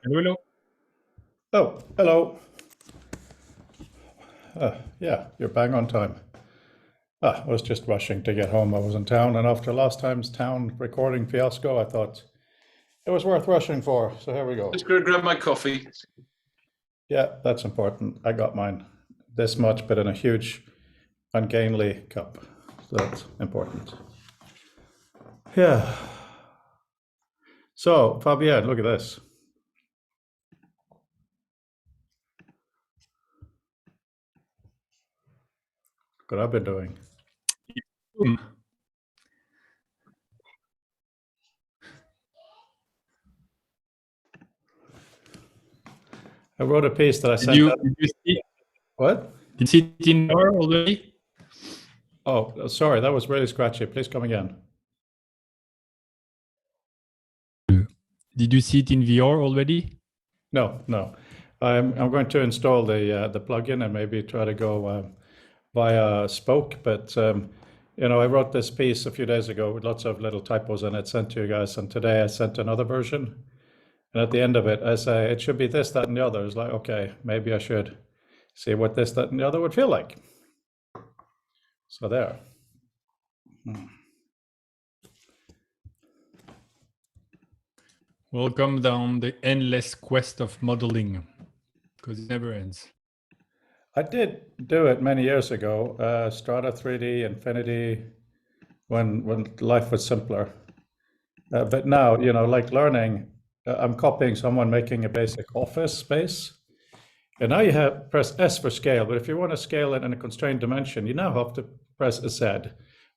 Hello. Oh, hello. Yeah, you're bang on time. I was just rushing to get home. I was in town, and after last time's town recording fiasco, I thought it was worth rushing for. So here we go. Just gonna grab my coffee. Yeah, that's important. I got mine this much, but in a huge, ungainly cup. So that's important. Yeah. So, Fabienne, look at this. Look what I've been doing. I wrote a piece that I sent out. Did you see? What? Did you see it in VR already? Oh, sorry, that was really scratchy. Please come again. Did you see it in VR already? No. I'm going to install the plugin and maybe try to go via Spoke. But I wrote this piece a few days ago with lots of little typos in it, sent to you guys, and today I sent another version. And at the end of it, I say it should be this, that, and the other. It's like, okay, maybe I should see what this, that, and the other would feel like. So there. Welcome down the endless quest of modeling, because it never ends. I did do it many years ago, Strata 3D, Infinity, when life was simpler. But now, like learning, I'm copying someone making a basic office space. And now you have press S for scale, but if you want to scale it in a constrained dimension, you now have to press Z.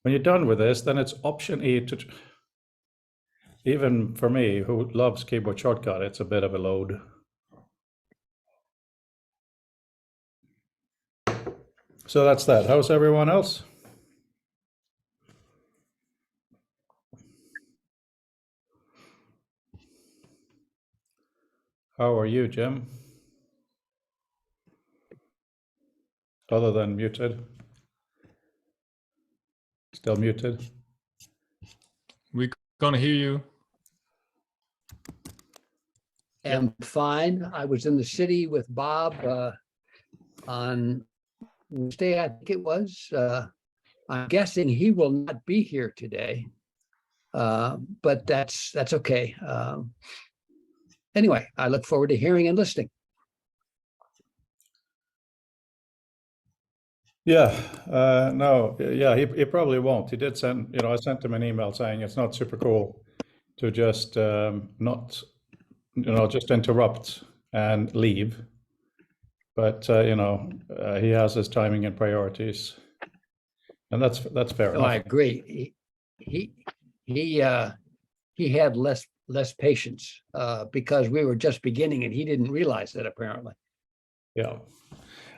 When you're done with this, then it's Option E to, even for me, who loves keyboard shortcut, it's a bit of a load. So that's that. How's everyone else? How are you, Jim? Other than muted? Still muted? We can't hear you. Am fine. I was in the city with Bob on Wednesday, I think it was. I'm guessing he will not be here today, but that's okay. Anyway, I look forward to hearing and listening. Yeah, no, yeah, he probably won't. He did send, I sent him an email saying it's not super cool to just not, just interrupt and leave. But he has his timing and priorities, and that's fair No, enough. I agree. He had less patience because we were just beginning and he didn't realize that apparently. Yeah,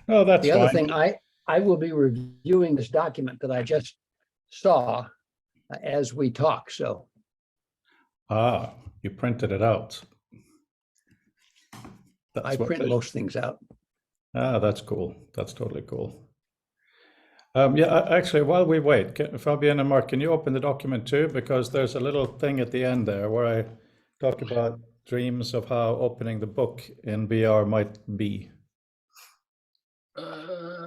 no, that's the other fine. thing. I will be reviewing this document that I just saw as we talk. So. You printed it out. I print most things out. That's cool. That's totally cool. Yeah, actually, while we wait, Fabienne and Mark, can you open the document too? Because there's a little thing at the end there where I talk about dreams of how opening the book in VR might be.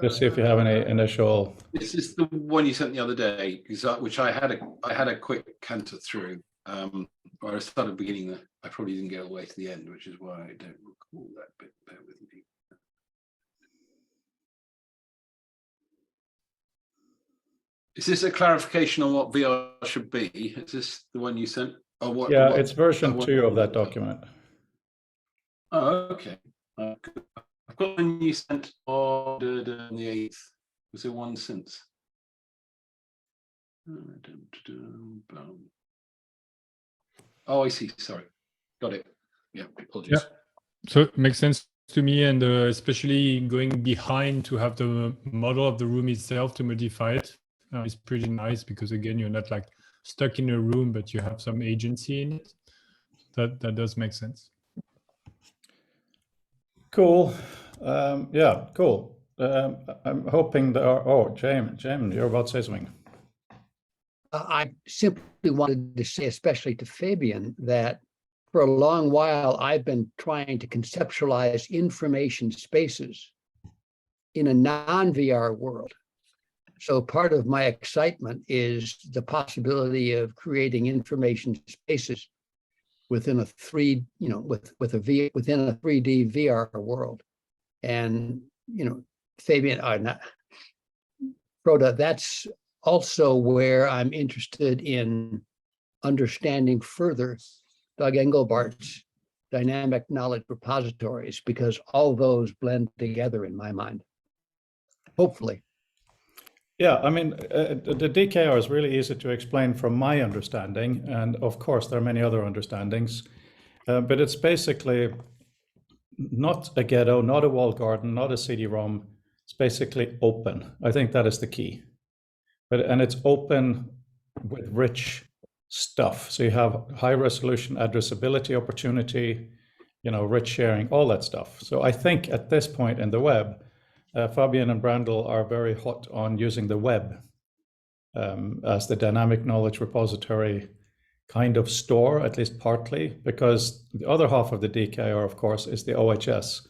Just see if you have any initial. This is the one you sent the other day, which I had a quick canter through. Where I started beginning that I probably didn't get all the way to the end, which is why I don't recall that bit. Bear with me. Is this a clarification on what VR should be? Is this the one you sent? Or what? Yeah, it's version 2 of that document. Oh, okay. I've got one you sent on the 8th. Was there one since? Oh, I see. Sorry. Got it. Yeah, apologies. Yeah. So it makes sense to me, and especially going behind to have the model of the room itself to modify it is pretty nice, because again, you're not like stuck in a room, but you have some agency in it. That does make sense. Cool. Yeah, cool. I'm hoping there are. Oh, James, you're about to say something. I simply wanted to say, especially to Fabian, that for a long while, I've been trying to conceptualize information spaces in a non-VR world. So part of my excitement is the possibility of creating information spaces within a within a 3D VR world. And Fabian, Rhoda, that's also where I'm interested in understanding further Doug Engelbart's dynamic knowledge repositories, because all those blend together in my mind. Hopefully. Yeah, I mean, the DKR is really easy to explain from my understanding, and of course there are many other understandings, but it's basically not a ghetto, not a walled garden, not a CD-ROM. It's basically open. I think that is the key. And it's open with rich stuff. So you have high resolution addressability opportunity, rich sharing, all that stuff. So I think at this point in the web, Fabian and Brandl are very hot on using the web as the dynamic knowledge repository kind of store, at least partly, because the other half of the DKR, of course, is the OHS,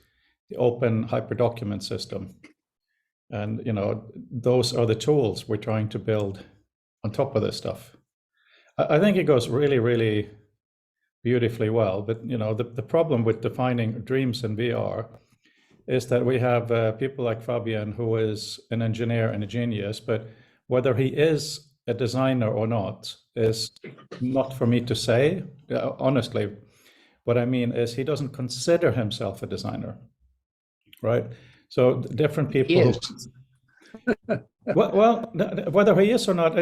the Open Hyperdocument System. And, those are the tools we're trying to build on top of this stuff. I think it goes really, really beautifully well. But, the problem with defining dreams in VR is that we have people like Fabian, who is an engineer and a genius, but whether he is a designer or not is not for me to say. Honestly, what I mean is he doesn't consider himself a designer, right? So different people. Well, whether he is or not,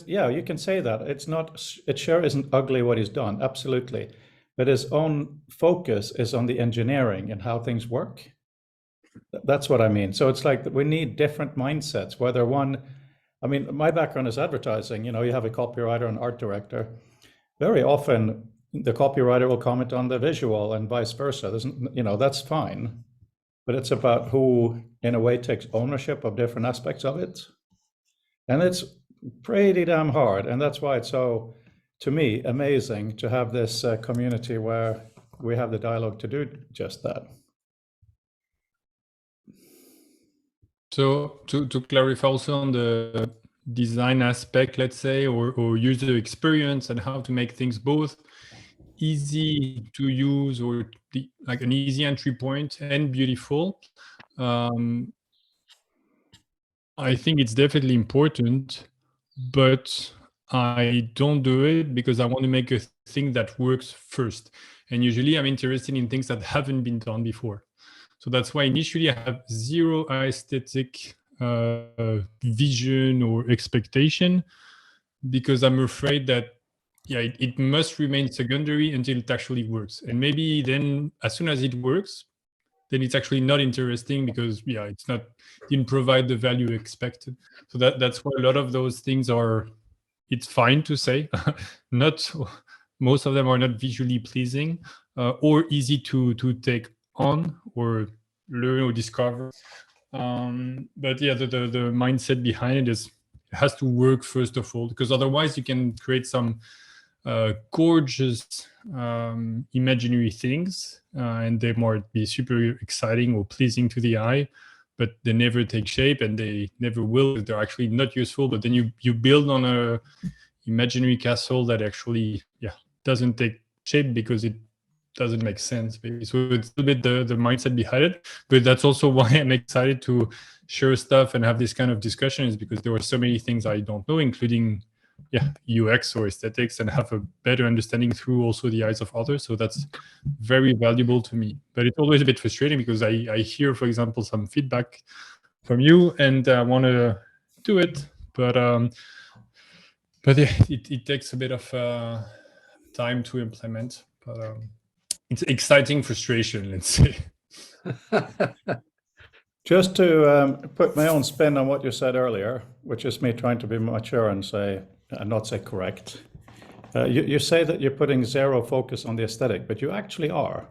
yeah, you can say that. It's not. It sure isn't ugly what he's done, absolutely, but his own focus is on the engineering and how things work. That's what I mean. So it's like we need different mindsets. Whether one, I mean, my background is advertising. You have a copywriter and art director. Very often, the copywriter will comment on the visual and vice versa. That's fine. But it's about who, in a way, takes ownership of different aspects of it. And it's pretty damn hard. And that's why it's so, to me, amazing to have this community where we have the dialogue to do just that. So to clarify also on the design aspect, let's say, or user experience, and how to make things both easy to use or like an easy entry point and beautiful. I think it's definitely important, but I don't do it because I want to make a thing that works first. And usually I'm interested in things that haven't been done before. So that's why initially I have zero aesthetic vision or expectation, because I'm afraid that it must remain secondary until it actually works. And maybe then as soon as it works, then it's actually not interesting because didn't provide the value expected. So that's why a lot of those things it's fine to say, most of them are not visually pleasing or easy to take on or learn or discover. But the mindset behind it has to work first of all, because otherwise you can create some gorgeous imaginary things and they might be super exciting or pleasing to the eye, but they never take shape and they never will. They're actually not useful, but then you build on a imaginary castle that actually doesn't take shape because it doesn't make sense, maybe. So it's a bit the mindset behind it, but that's also why I'm excited to share stuff and have this kind of discussion, is because there are so many things I don't know, including UX or aesthetics, and have a better understanding through also the eyes of others. So that's very valuable to me. But it's always a bit frustrating because I hear, for example, some feedback from you and I want to do it, but it takes a bit of time to implement. But it's exciting frustration, let's say. Just to put my own spin on what you said earlier, which is me trying to be mature and not say correct. You say that you're putting zero focus on the aesthetic, but you actually are.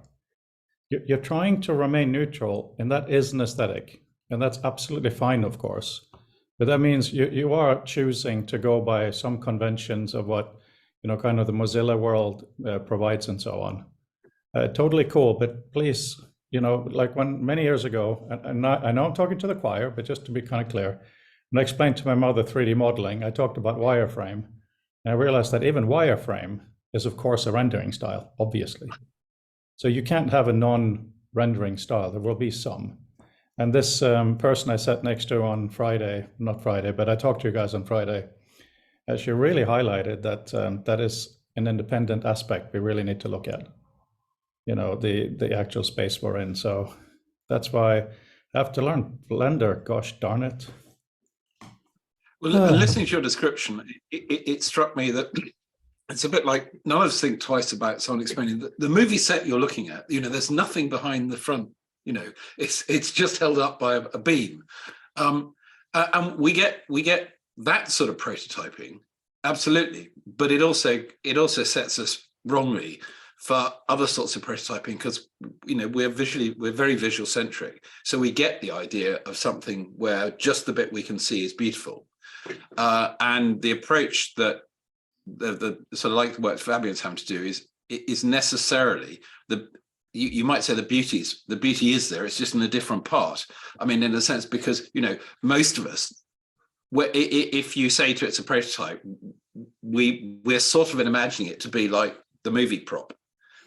You're trying to remain neutral, and that is an aesthetic, and that's absolutely fine, of course. But that means you are choosing to go by some conventions of what kind of the Mozilla world provides and so on. Totally cool, but please, like many years ago, and I know I'm talking to the choir, but just to be kind of clear, when I explained to my mother 3D modeling, I talked about wireframe, and I realized that even wireframe is, of course, a rendering style, obviously. So you can't have a non-rendering style. There will be some. And this person I sat next to on Friday, not Friday, but I talked to you guys on Friday, she really highlighted that that is an independent aspect we really need to look at. The actual space we're in. So that's why I have to learn Blender. Gosh darn it. Well, listening to your description, it struck me that it's a bit like none of us think twice about someone explaining that the movie set you're looking at. There's nothing behind the front. It's just held up by a beam, and we get that sort of prototyping, absolutely. But it also sets us wrongly for other sorts of prototyping, because we're very visual centric, so we get the idea of something where just the bit we can see is beautiful, and the approach that the sort of like the work Fabian's having to do is necessarily you might say the beauty is there, it's just in a different part. I mean, in a sense, because most of us, if you say to it's a prototype, we're sort of imagining it to be like the movie prop,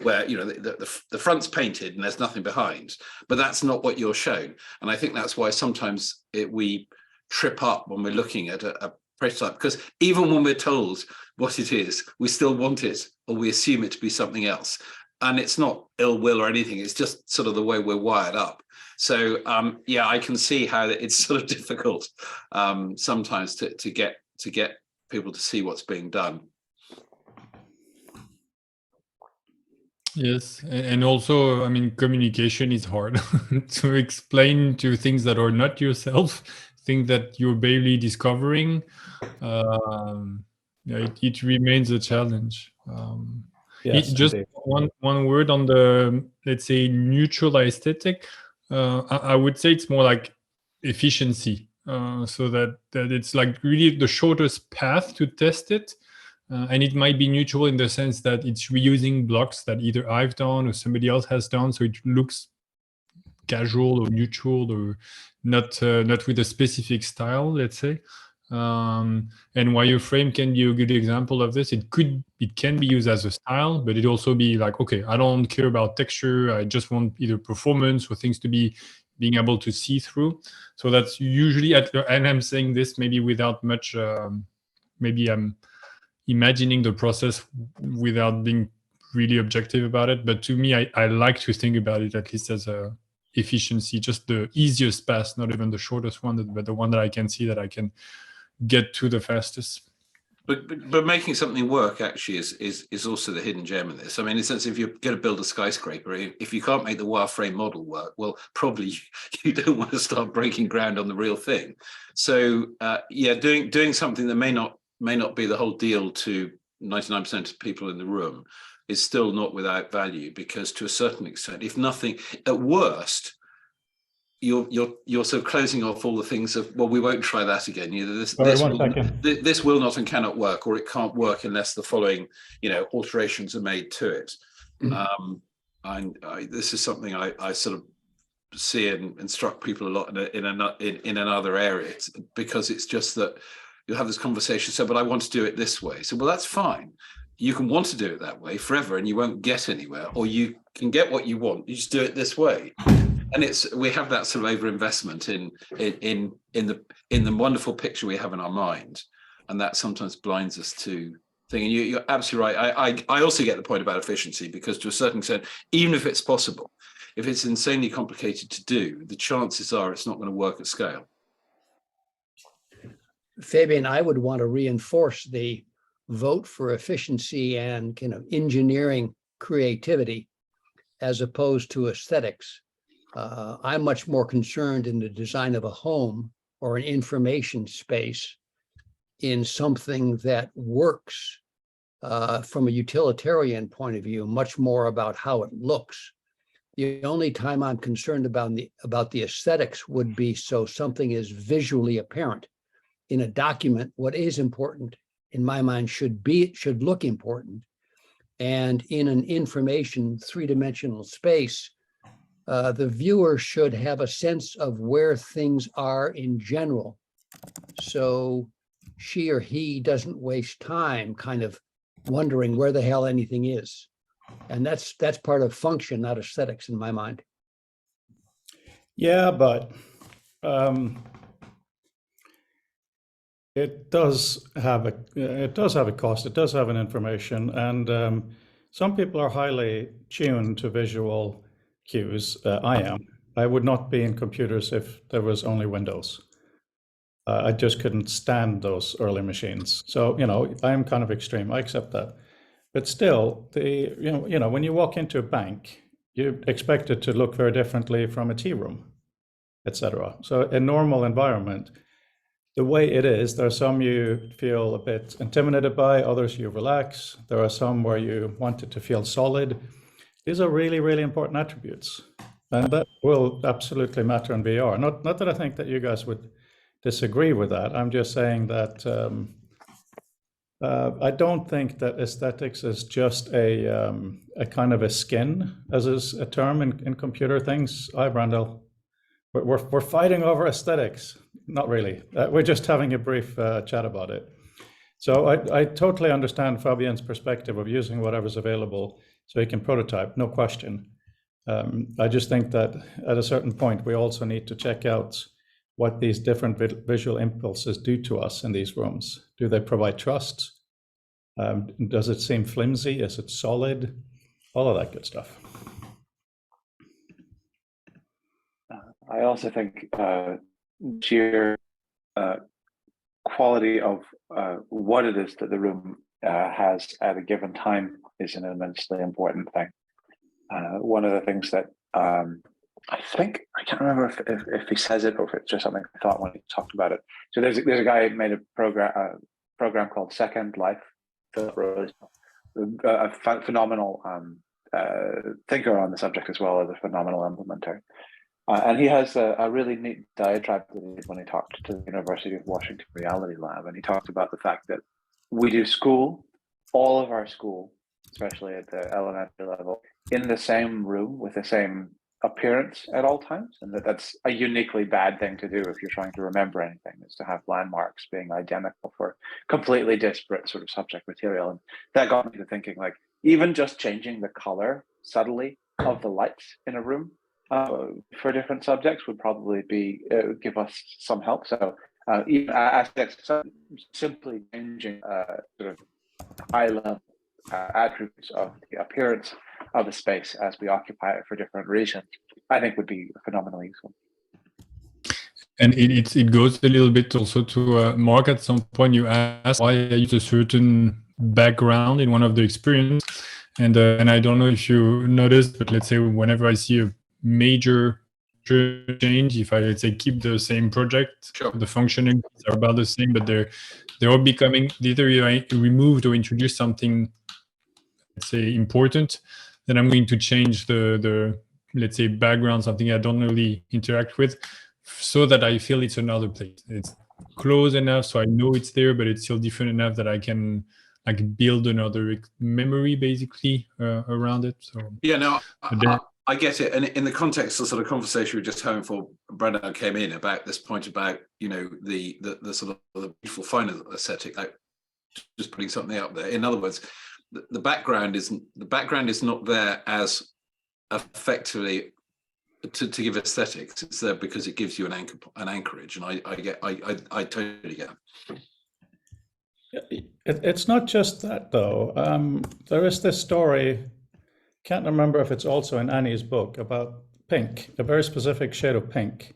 where the front's painted and there's nothing behind, but that's not what you're shown. And I think that's why sometimes we trip up when we're looking at a prototype, because even when we're told what it is, we still want it, or we assume it to be something else. And it's not ill will or anything, it's just sort of the way we're wired up. So I can see how it's sort of difficult sometimes to get people to see what's being done. Yes, and also, I mean, communication is hard to explain to things that are not yourself, things that you're barely discovering. It remains a challenge. Yes, Just indeed. one word on the, let's say, neutral aesthetic. I would say it's more like efficiency, so that it's like really the shortest path to test it. And it might be neutral in the sense that it's reusing blocks that either I've done or somebody else has done, so it looks casual or neutral, or not with a specific style, let's say. And wireframe can be a good example of this. It can be used as a style, but it also be like, okay, I don't care about texture, I just want either performance or things to be being able to see through. So that's usually and I'm saying this maybe without much maybe I'm imagining the process without being really objective about it, but to me I like to think about it at least as a efficiency, just the easiest path, not even the shortest one, but the one that I can see that I can get to the fastest. But making something work actually is also the hidden gem in this. I mean, in a sense, if you're going to build a skyscraper, if you can't make the wireframe model work, well, probably you don't want to start breaking ground on the real thing. So doing something that may not be the whole deal to 99% of people in the room is still not without value, because to a certain extent, if nothing, at worst, you're sort of closing off all the things of, well, we won't try that again. This will not and cannot work, or it can't work unless the following alterations are made to it. This is something I sort of see and instruct people a lot in another area, because it's just that you'll have this conversation. So, but I want to do it this way. So, well, that's fine. You can want to do it that way forever, and you won't get anywhere, or you can get what you want. You just do it this way. And we have that sort of overinvestment in the wonderful picture we have in our mind, and that sometimes blinds us to things. And you're absolutely right. I also get the point about efficiency, because to a certain extent, even if it's possible, if it's insanely complicated to do, the chances are it's not going to work at scale. Fabian, I would want to reinforce the vote for efficiency and kind of engineering creativity as opposed to aesthetics. I'm much more concerned in the design of a home or an information space in something that works from a utilitarian point of view, much more about how it looks. The only time I'm concerned about the aesthetics would be so something is visually apparent. In a document, what is important, in my mind, should look important. And in an information three-dimensional space, the viewer should have a sense of where things are in general. So she or he doesn't waste time kind of wondering where the hell anything is. And that's part of function, not aesthetics in my mind. Yeah, but it does have a cost. It does have an information, and some people are highly tuned to visual cues. I am. I would not be in computers if there was only Windows. I just couldn't stand those early machines. So, I am kind of extreme. I accept that. But still, when you walk into a bank, you expect it to look very differently from a tea room, etc. So a normal environment, the way it is, there are some you feel a bit intimidated by, others you relax. There are some where you want it to feel solid. These are really, really important attributes. And that will absolutely matter in VR. Not that I think that you guys would disagree with that. I'm just saying that I don't think that aesthetics is just a kind of a skin, as is a term in computer things. Hi, Brandel. We're fighting over aesthetics. Not really. We're just having a brief chat about it. So I totally understand Fabien's perspective of using whatever's available so he can prototype, no question. I just think that at a certain point, we also need to check out what these different visual impulses do to us in these rooms. Do they provide trust? Does it seem flimsy? Is it solid? All of that good stuff. I also think sheer quality of what it is that the room has at a given time is an immensely important thing. One of the things that I think, I can't remember if he says it or if it's just something I thought when he talked about it. So there's a guy who made a program called Second Life, a phenomenal thinker on the subject as well as a phenomenal implementer. And he has a really neat diatribe when he talked to the University of Washington Reality Lab, and he talked about the fact that we do school, all of our school, especially at the elementary level, in the same room with the same appearance at all times, and that's a uniquely bad thing to do if you're trying to remember anything, is to have landmarks being identical for completely disparate sort of subject material. And that got me to thinking, like, even just changing the color subtly of the lights in a room for different subjects would probably give us some help. So even aspects, simply changing sort of high level attributes of the appearance of a space as we occupy it for different reasons, I think would be phenomenally useful. And it goes a little bit also to Mark. At some point, you asked why I use a certain background in one of the experience, and I don't know if you noticed, but let's say whenever I see a major change, if I, let's say, keep the same project, Sure. the functioning are about the same, but they're all becoming either removed or introduce something, let's say, important, then I'm going to change the let's say background, something I don't really interact with, so that I feel it's another place. It's close enough so I know it's there, but it's still different enough that I can like build another memory basically around it. So yeah, no, I get it. And in the context of the sort of conversation we were just having before Brandon came in about this point about, the sort of the beautiful final aesthetic, like just putting something up there. In other words, the background is not there as effectively to give aesthetics. It's there because it gives you an anchorage, and I totally get it. It's not just that though. There is this story, can't remember if it's also in Annie's book, about pink, a very specific shade of pink,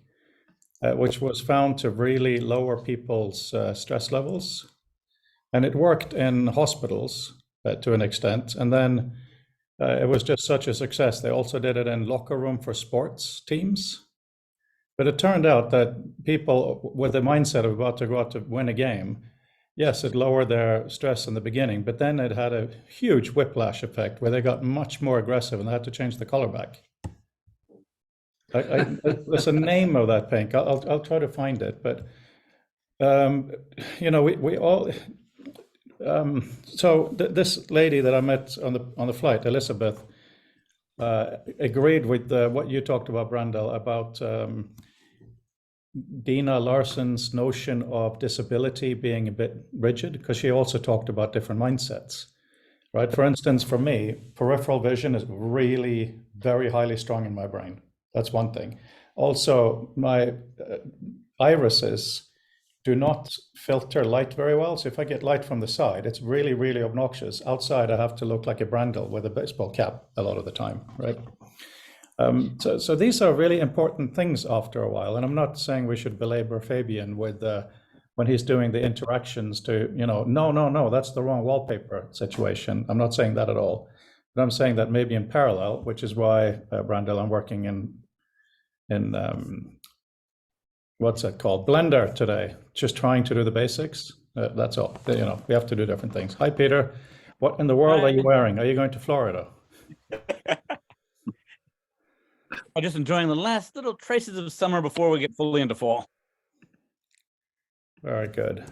which was found to really lower people's stress levels. And it worked in hospitals to an extent. And then it was just such a success. They also did it in locker room for sports teams. But it turned out that people with the mindset of about to go out to win a game, yes, it lowered their stress in the beginning, but then it had a huge whiplash effect where they got much more aggressive and they had to change the color back. There's a name of that pink. I'll try to find it, but we all, So this lady that I met on the flight, Elizabeth, agreed with what you talked about, Brandel, about Dina Larson's notion of disability being a bit rigid, because she also talked about different mindsets, right? For instance, for me, peripheral vision is really very highly strong in my brain. That's one thing. Also, my irises do not filter light very well. So if I get light from the side, it's really, really obnoxious. Outside, I have to look like a Brandel with a baseball cap a lot of the time, right? So these are really important things after a while. And I'm not saying we should belabor Fabian with when he's doing the interactions to, no, that's the wrong wallpaper situation. I'm not saying that at all. But I'm saying that maybe in parallel, which is why, Brandel, I'm working in what's that called? Blender today, just trying to do the basics. That's all. We have to do different things. Hi, Peter. What in the world are you wearing? Are you going to Florida? I'm just enjoying the last little traces of summer before we get fully into fall. Very good.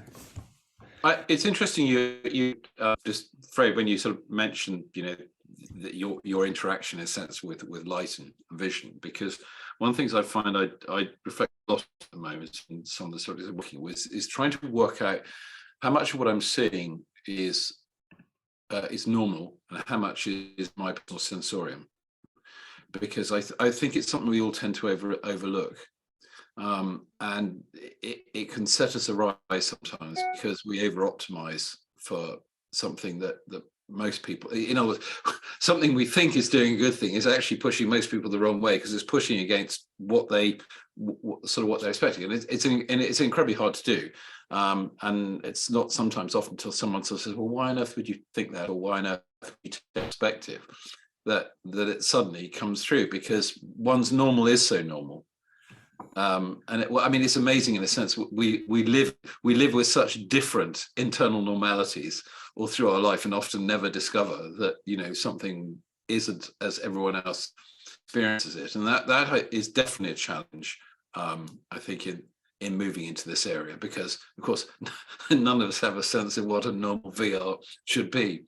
It's interesting you just, Fred, when you sort of mentioned, that your interaction in a sense with light and vision, because one of the things I find I reflect a lot at the moment in some of the subjects I'm working with is trying to work out how much of what I'm seeing is normal and how much is my personal sensorium, because I think it's something we all tend to overlook. And it can set us awry sometimes because we over-optimize for something that most people, something we think is doing a good thing is actually pushing most people the wrong way, because it's pushing against what they're expecting, and it's incredibly hard to do. And it's not sometimes often until someone sort of says, well, why on earth would you think that, or why on earth would you take perspective, that it suddenly comes through, because one's normal is so normal. And it's amazing in a sense. We live with such different internal normalities all through our life, and often never discover that something isn't as everyone else experiences it. And that is definitely a challenge, I think, in moving into this area, because of course none of us have a sense of what a normal VR should be.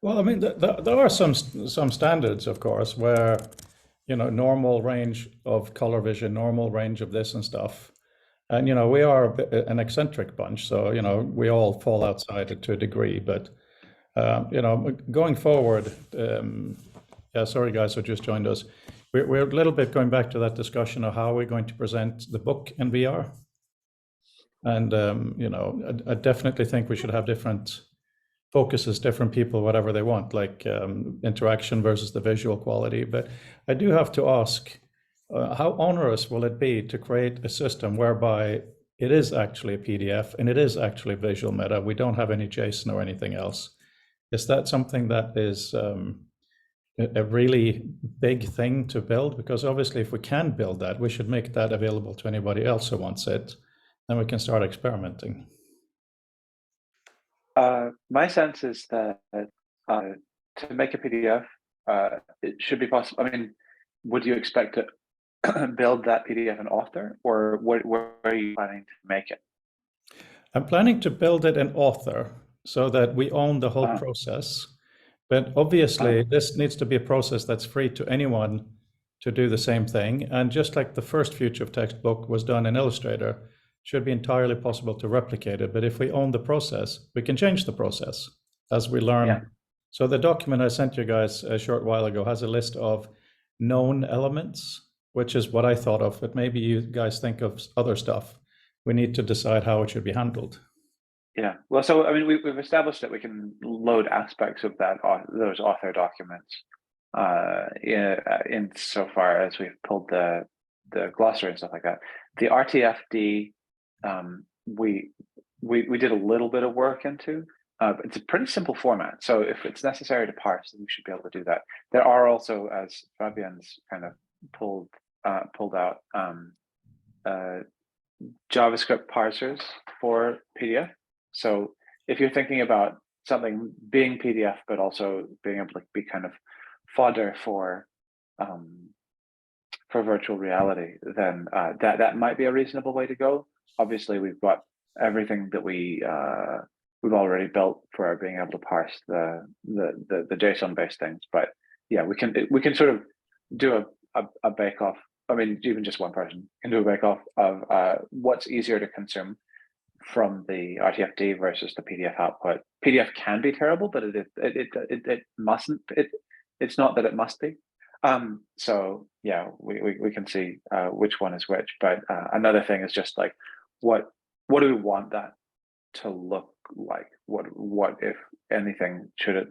Well, there are some standards, of course, where normal range of color vision, normal range of this and stuff. And, we are an eccentric bunch, so, we all fall outside it to a degree. But, going forward, sorry, guys who just joined us. We're a little bit going back to that discussion of how we're going to present the book in VR. And, I definitely think we should have different focuses, different people, whatever they want, like interaction versus the visual quality. But I do have to ask, how onerous will it be to create a system whereby it is actually a PDF and it is actually visual meta? We don't have any JSON or anything else. Is that something that is a really big thing to build? Because obviously if we can build that, we should make that available to anybody else who wants it, and we can start experimenting. My sense is that to make a PDF, it should be possible. Would you expect to build that PDF in Author, or where are you planning to make it? I'm planning to build it in Author so that we own the whole process. But obviously, this needs to be a process that's free to anyone to do the same thing. And just like the first Future of Text book was done in Illustrator, it should be entirely possible to replicate it. But if we own the process, we can change the process as we learn. Yeah. So the document I sent you guys a short while ago has a list of known elements, which is what I thought of, but maybe you guys think of other stuff. We need to decide how it should be handled. Yeah, well, so we've established that we can load aspects of those author documents in so far as we've pulled the glossary and stuff like that. The RTFD, we did a little bit of work into. But it's a pretty simple format, so if it's necessary to parse, then we should be able to do that. There are also, as Fabian's kind of pulled out, JavaScript parsers for PDF. So if you're thinking about something being PDF, but also being able to be kind of fodder for virtual reality, then that might be a reasonable way to go. Obviously, we've got everything that we we've already built for being able to parse the JSON-based things. But yeah, we can sort of do a bake-off. I mean, even just one person can do a bake-off of what's easier to consume from the RTFD versus the PDF output. PDF can be terrible, but it mustn't. It's not that it must be. So yeah, we can see which one is which. But another thing is just like, what do we want that to look like? What if anything should it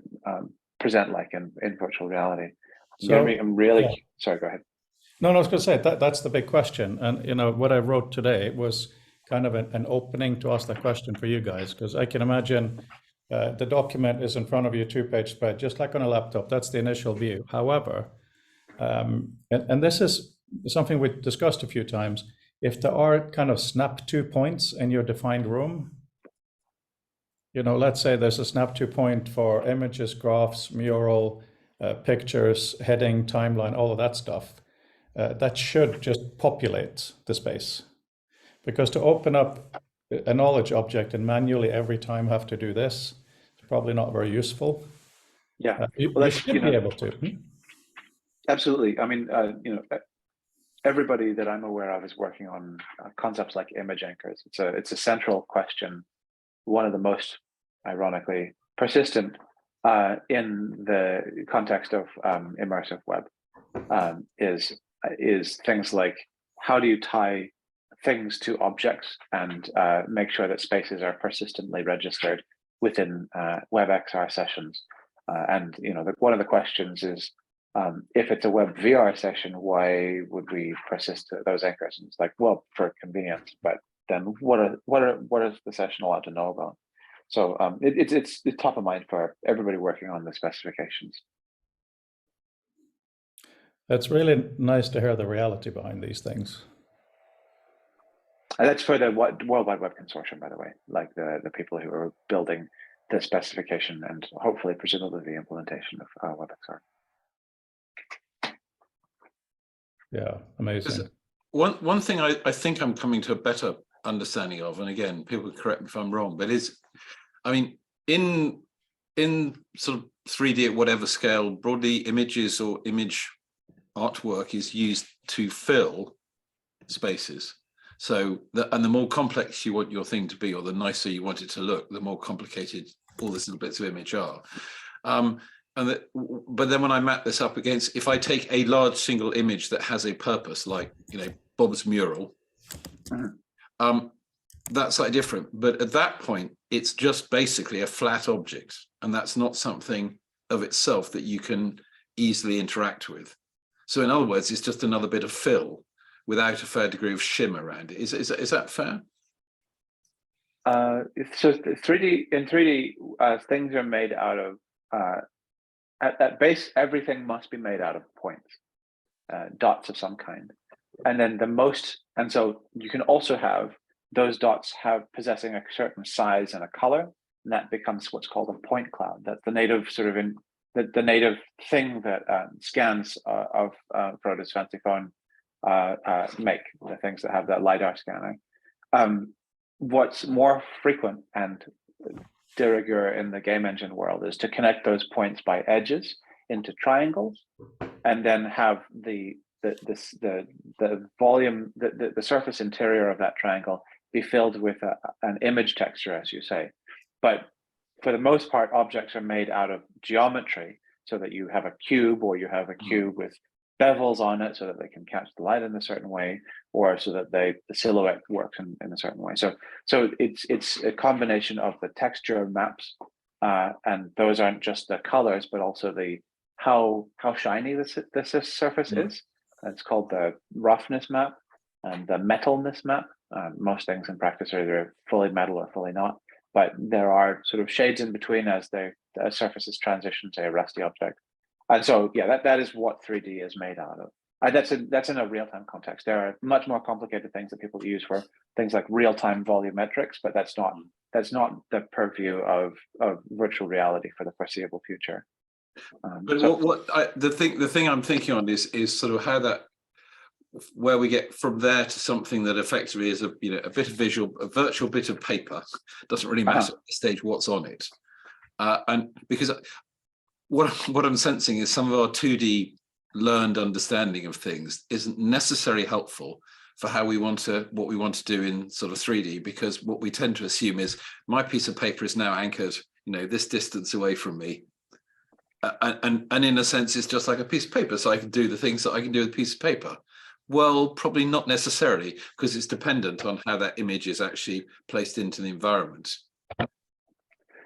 present like in virtual reality? So I'm really yeah. sorry. Go ahead. No, I was going to say that's the big question. And you know what I wrote today was kind of an opening to ask that question for you guys, because I can imagine the document is in front of you, 2-page spread, just like on a laptop. That's the initial view. However, and this is something we discussed a few times. If there are kind of snap to points in your defined room, you know, let's say there's a snap to point for images, graphs, mural, pictures, heading, timeline, all of that stuff. That should just populate the space. Because to open up a knowledge object and manually every time have to do this, it's probably not very useful. Yeah, You should be able to. Absolutely. I mean, everybody that I'm aware of is working on concepts like image anchors. It's a central question, one of the most, ironically, persistent in the context of immersive web is things like, how do you tie things to objects and make sure that spaces are persistently registered within WebXR sessions? And you know, one of the questions is, if it's a web VR session, why would we persist those anchors? And it's like, well, for convenience. But then, what is the session allowed to know about? So it's top of mind for everybody working on the specifications. It's really nice to hear the reality behind these things. And that's for the World Wide Web Consortium, by the way, like the people who are building the specification and hopefully, presumably, the implementation of WebXR. Yeah, amazing. One thing I think I'm coming to a better understanding of, and again, people correct me if I'm wrong, but I mean, in sort of 3D at whatever scale, broadly images or image artwork is used to fill spaces. So, and the more complex you want your thing to be, or the nicer you want it to look, the more complicated all these little bits of image are. But then when I map this up against, if I take a large single image that has a purpose, like, you know, Bob's mural, that's slightly different. But at that point, it's just basically a flat object, and that's not something of itself that you can easily interact with. So in other words, it's just another bit of fill without a fair degree of shim around it. Is that fair? So 3D, things are made out of, at base, everything must be made out of points, dots of some kind. And then and so you can also have those dots possessing a certain size and a color, and that becomes what's called a point cloud. That's the native sort of the native thing that scans of Frodo's fancy phone make, the things that have that LiDAR scanner. What's more frequent and de rigueur in the game engine world is to connect those points by edges into triangles, and then have the volume, the surface interior of that triangle be filled with an image texture, as you say. But for the most part, objects are made out of geometry, so that you have a cube, or you have a cube with bevels on it so that they can catch the light in a certain way, or so that the silhouette works in a certain way. So it's a combination of the texture maps, and those aren't just the colors, but also the how shiny this surface is. It's called the roughness map and the metalness map. Most things in practice are either fully metal or fully not, but there are sort of shades in between as the surfaces transition to a rusty object. And so, yeah, that is what 3D is made out of. That's in a real-time context. There are much more complicated things that people use for things like real-time volumetrics, but that's not the purview of virtual reality for the foreseeable future. But the thing I'm thinking on is sort of how that, where we get from there to something that effectively is a bit of a virtual bit of paper. Doesn't really matter at this stage what's on it, and because what I'm sensing is some of our 2D learned understanding of things isn't necessarily helpful for how what we want to do in sort of 3D, because what we tend to assume is my piece of paper is now anchored, this distance away from me. And in a sense, it's just like a piece of paper, so I can do the things that I can do with a piece of paper. Well, probably not necessarily, because it's dependent on how that image is actually placed into the environment.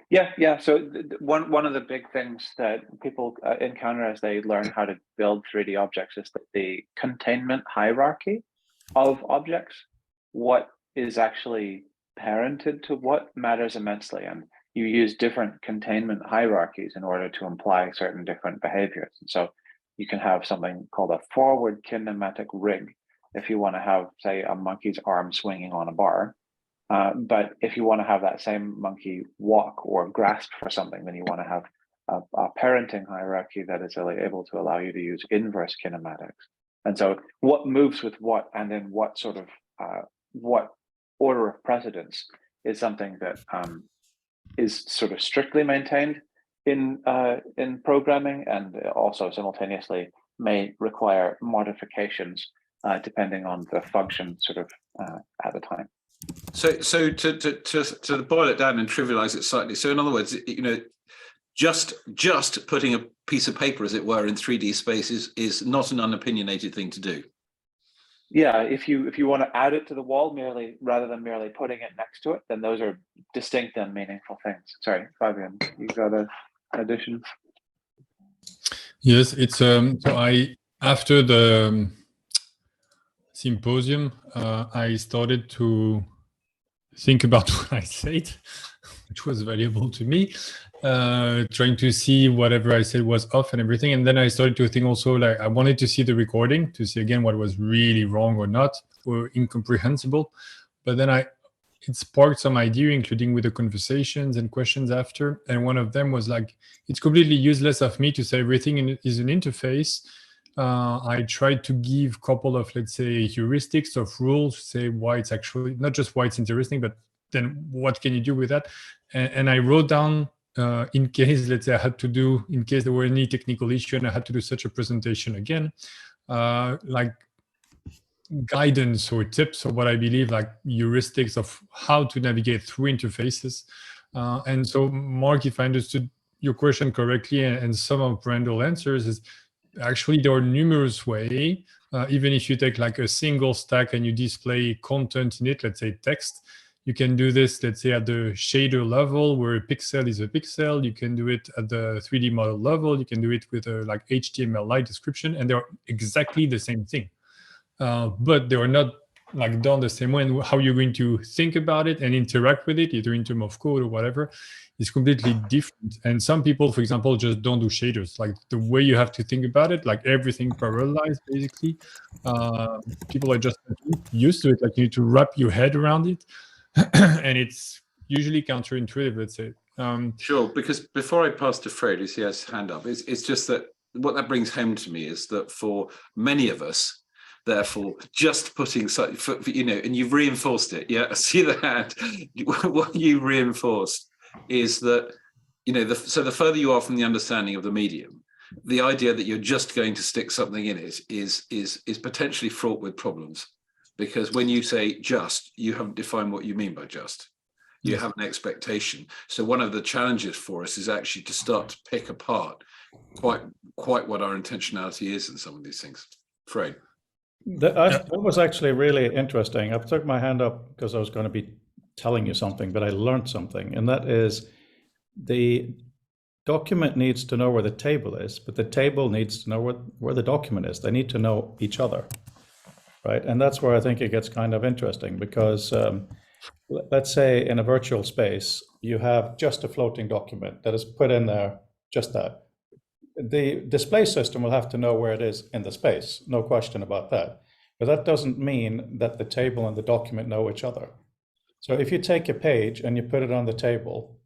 Yeah. So one of the big things that people encounter as they learn how to build 3D objects is that the containment hierarchy of objects, what is actually parented to what, matters immensely. And you use different containment hierarchies in order to imply certain different behaviors. And so you can have something called a forward kinematic rig if you want to have, say, a monkey's arm swinging on a bar. But if you want to have that same monkey walk or grasp for something, then you want to have a parenting hierarchy that is able to allow you to use inverse kinematics. And so what moves with what, and then what sort of what order of precedence is something that is sort of strictly maintained in programming, and also simultaneously may require modifications depending on the function sort of at the time. So to boil it down and trivialize it slightly. So in other words, just putting a piece of paper, as it were, in 3D space is not an unopinionated thing to do. Yeah, if you want to add it to the wall rather than merely putting it next to it, then those are distinct and meaningful things. Sorry, Fabian, you got an addition? Yes, it's so after the symposium, I started to think about what I said, which was valuable to me, trying to see whatever I said was off and everything. And then I started to think also, like, I wanted to see the recording to see again what was really wrong or not, or incomprehensible. But then it sparked some idea, including with the conversations and questions after. And one of them was like, it's completely useless of me to say everything is an interface. I tried to give a couple of, let's say, heuristics of rules to say why it's actually, not just why it's interesting, but then what can you do with that? And I wrote down, in case, let's say I had to do, in case there were any technical issue and I had to do such a presentation again, like guidance or tips, or what I believe like heuristics of how to navigate through interfaces. And so, Mark, if I understood your question correctly, and some of Randall's answers, is actually there are numerous ways. Even if you take like a single stack and you display content in it, let's say text, you can do this, let's say, at the shader level, where a pixel is a pixel. You can do it at the 3D model level. You can do it with a like HTML description, and they're exactly the same thing. But they are not like done the same way. And how you're going to think about it and interact with it, either in terms of code or whatever, is completely different. And some people, for example, just don't do shaders. Like the way you have to think about it, like everything parallelized, basically. People are just used to it. Like you need to wrap your head around it. And it's usually counterintuitive, let's say. Sure, because before I pass to Fred, who has his hand up, it's just that what that brings home to me is that for many of us, therefore, just putting such, and you've reinforced it. Yeah, I see the hand. What you reinforced is that, so the further you are from the understanding of the medium, the idea that you're just going to stick something in it is potentially fraught with problems, because when you say just, you haven't defined what you mean by just. You have an expectation. So one of the challenges for us is actually to start to pick apart quite what our intentionality is in some of these things. Fred. That was actually really interesting. I took my hand up because I was going to be telling you something, but I learned something, and that is the document needs to know where the table is, but the table needs to know where the document is. They need to know each other, right? And that's where I think it gets kind of interesting, because let's say in a virtual space, you have just a floating document that is put in there, just that. The display system will have to know where it is in the space, no question about that. But that doesn't mean that the table and the document know each other. So if you take a page and you put it on the table,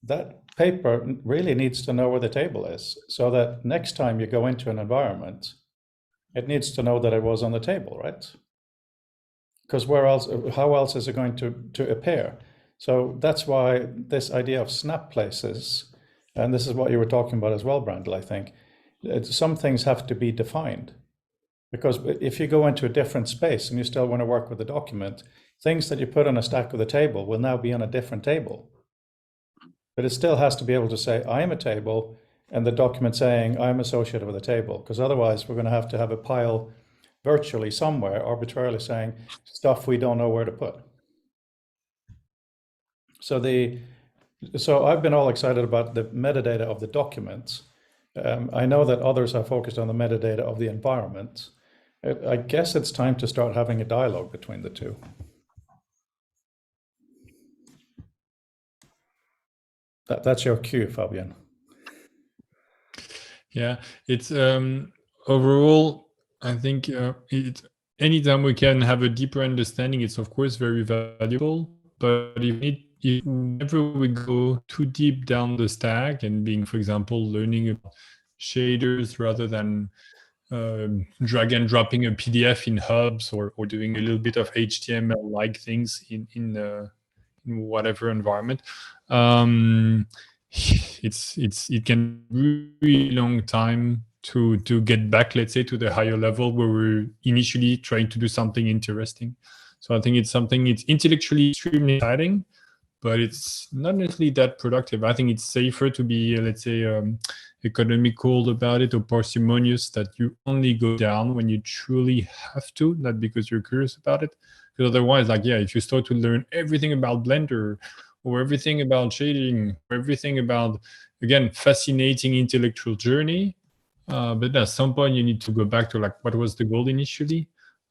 that paper really needs to know where the table is, so that next time you go into an environment, it needs to know that it was on the table, right? Because where else, how else is it going to appear? So that's why this idea of snap places, and this is what you were talking about as well, Brandel, I think, some things have to be defined. Because if you go into a different space and you still want to work with the document, things that you put on a stack of the table will now be on a different table. But it still has to be able to say, I am a table, and the document saying I'm associated with a table, because otherwise we're going to have a pile virtually somewhere arbitrarily saying stuff we don't know where to put. So I've been all excited about the metadata of the documents. I know that others are focused on the metadata of the environment. I guess it's time to start having a dialogue between the two. That's your cue, Fabian. Yeah, it's overall, I think anytime we can have a deeper understanding, it's of course very valuable. But if whenever we go too deep down the stack and being, for example, learning about shaders rather than drag and dropping a PDF in hubs or doing a little bit of HTML-like things in whatever environment, it can really long time to get back, let's say, to the higher level where we're initially trying to do something interesting. So I think it's intellectually extremely exciting, but it's not necessarily that productive. I think it's safer to be, let's say, economical about it or parsimonious, that you only go down when you truly have to, not because you're curious about it. Because otherwise, like, yeah, if you start to learn everything about Blender or everything about shading, or everything about, again, fascinating intellectual journey, but at some point you need to go back to like, what was the goal initially?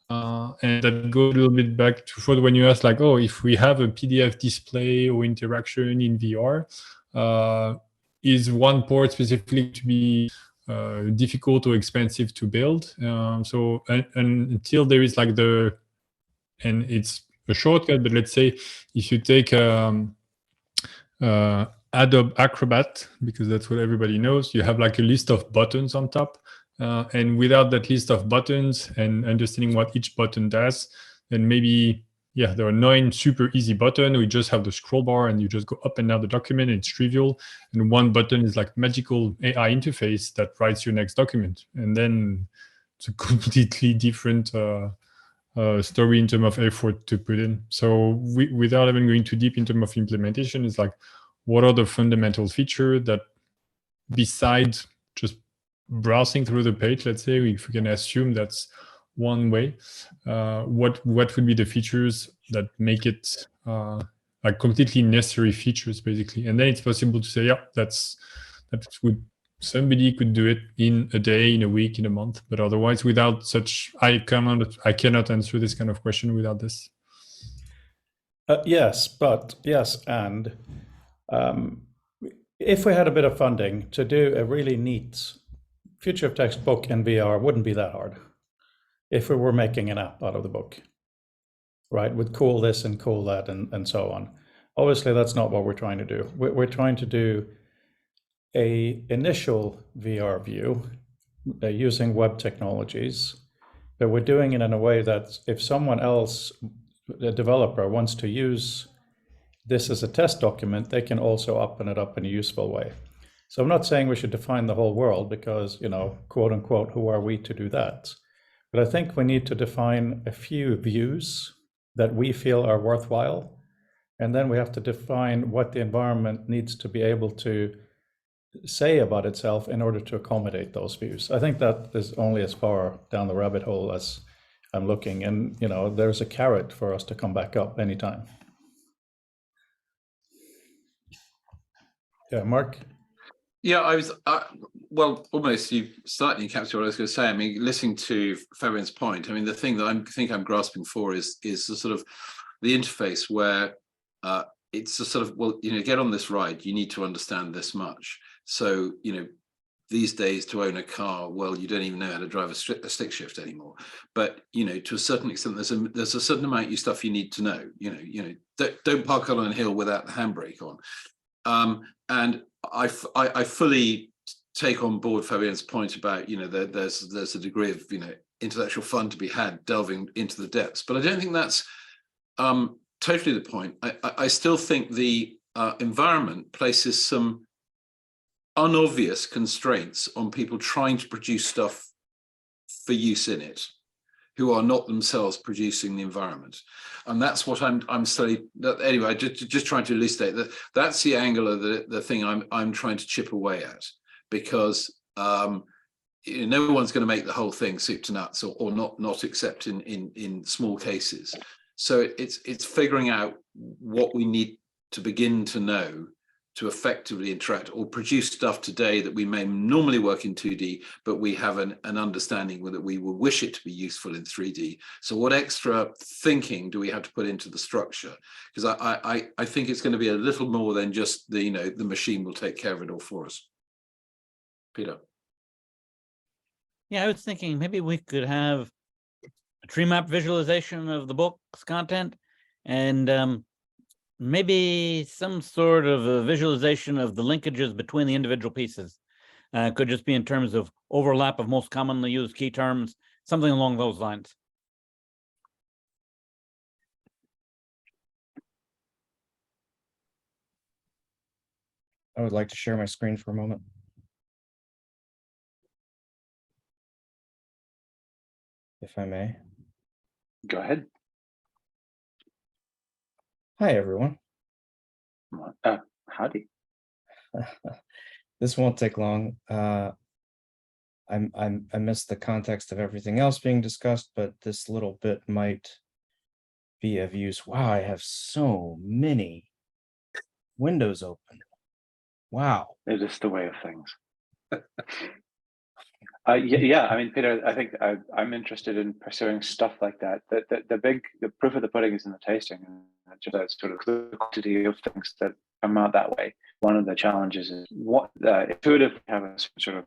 And that goes a little bit back to for when you ask like, oh, if we have a PDF display or interaction in VR, is one port specifically to be difficult or expensive to build? So until there is like and it's a shortcut, but let's say if you take Adobe Acrobat, because that's what everybody knows, you have like a list of buttons on top. And without that list of buttons and understanding what each button does, then maybe, yeah, there are 9 super easy buttons. We just have the scroll bar and you just go up and down the document. And it's trivial. And one button is like magical AI interface that writes your next document. And then it's a completely different story in terms of effort to put in. So without even going too deep in terms of implementation, it's like, what are the fundamental features that, besides just browsing through the page, let's say, if we can assume that's one way, what would be the features that make it like completely necessary features, basically? And then it's possible to say, yeah, somebody could do it in a day, in a week, in a month. But otherwise, without such, I cannot answer this kind of question without this. Yes, and if we had a bit of funding to do a really neat future of text book in VR, wouldn't be that hard if we were making an app out of the book, right? With cool this and cool that and so on. Obviously, that's not what we're trying to do. We're trying to do a initial VR view using web technologies, but we're doing it in a way that if someone else, the developer, wants to use this as a test document, they can also open it up in a useful way. So I'm not saying we should define the whole world because, quote unquote, who are we to do that? But I think we need to define a few views that we feel are worthwhile. And then we have to define what the environment needs to be able to say about itself in order to accommodate those views. I think that is only as far down the rabbit hole as I'm looking. And, there's a carrot for us to come back up anytime. Yeah, Mark? Yeah, well, almost you slightly encapsulated what I was going to say. I mean, listening to Fabian's point, I mean, the thing that I'm grasping for is the sort of the interface where it's a sort of, well, get on this ride, you need to understand this much. So, these days to own a car, well, you don't even know how to drive a stick shift anymore. But, to a certain extent, there's a certain amount of stuff you need to know. Don't park on a hill without the handbrake on. And I fully take on board Fabian's point about, there's a degree of, intellectual fun to be had delving into the depths. But I don't think that's totally the point. I still think the environment places some unobvious constraints on people trying to produce stuff for use in it, who are not themselves producing the environment. And that's what I'm studying. Anyway, just trying to elucidate that. That's the angle of the thing I'm trying to chip away at, because no one's going to make the whole thing soup to nuts, or not except in small cases. So it's figuring out what we need to begin to know to effectively interact or produce stuff today that we may normally work in 2D, but we have an understanding that we will wish it to be useful in 3D. So what extra thinking do we have to put into the structure? Because I think it's going to be a little more than just the machine will take care of it all for us. Peter. Yeah, I was thinking maybe we could have a tree map visualization of the book's content, and maybe some sort of a visualization of the linkages between the individual pieces. Could just be in terms of overlap of most commonly used key terms, something along those lines. I would like to share my screen for a moment. If I may. Go ahead. Hi, everyone. Howdy. This won't take long. I missed the context of everything else being discussed, but this little bit might be of use. Wow, I have so many windows open. Wow. It is the way of things. Yeah. I mean, Peter, I think I'm interested in pursuing stuff like that. The proof of the pudding is in the tasting, and just that sort of the quantity of things that come out that way. One of the challenges is what intuitively have a sort of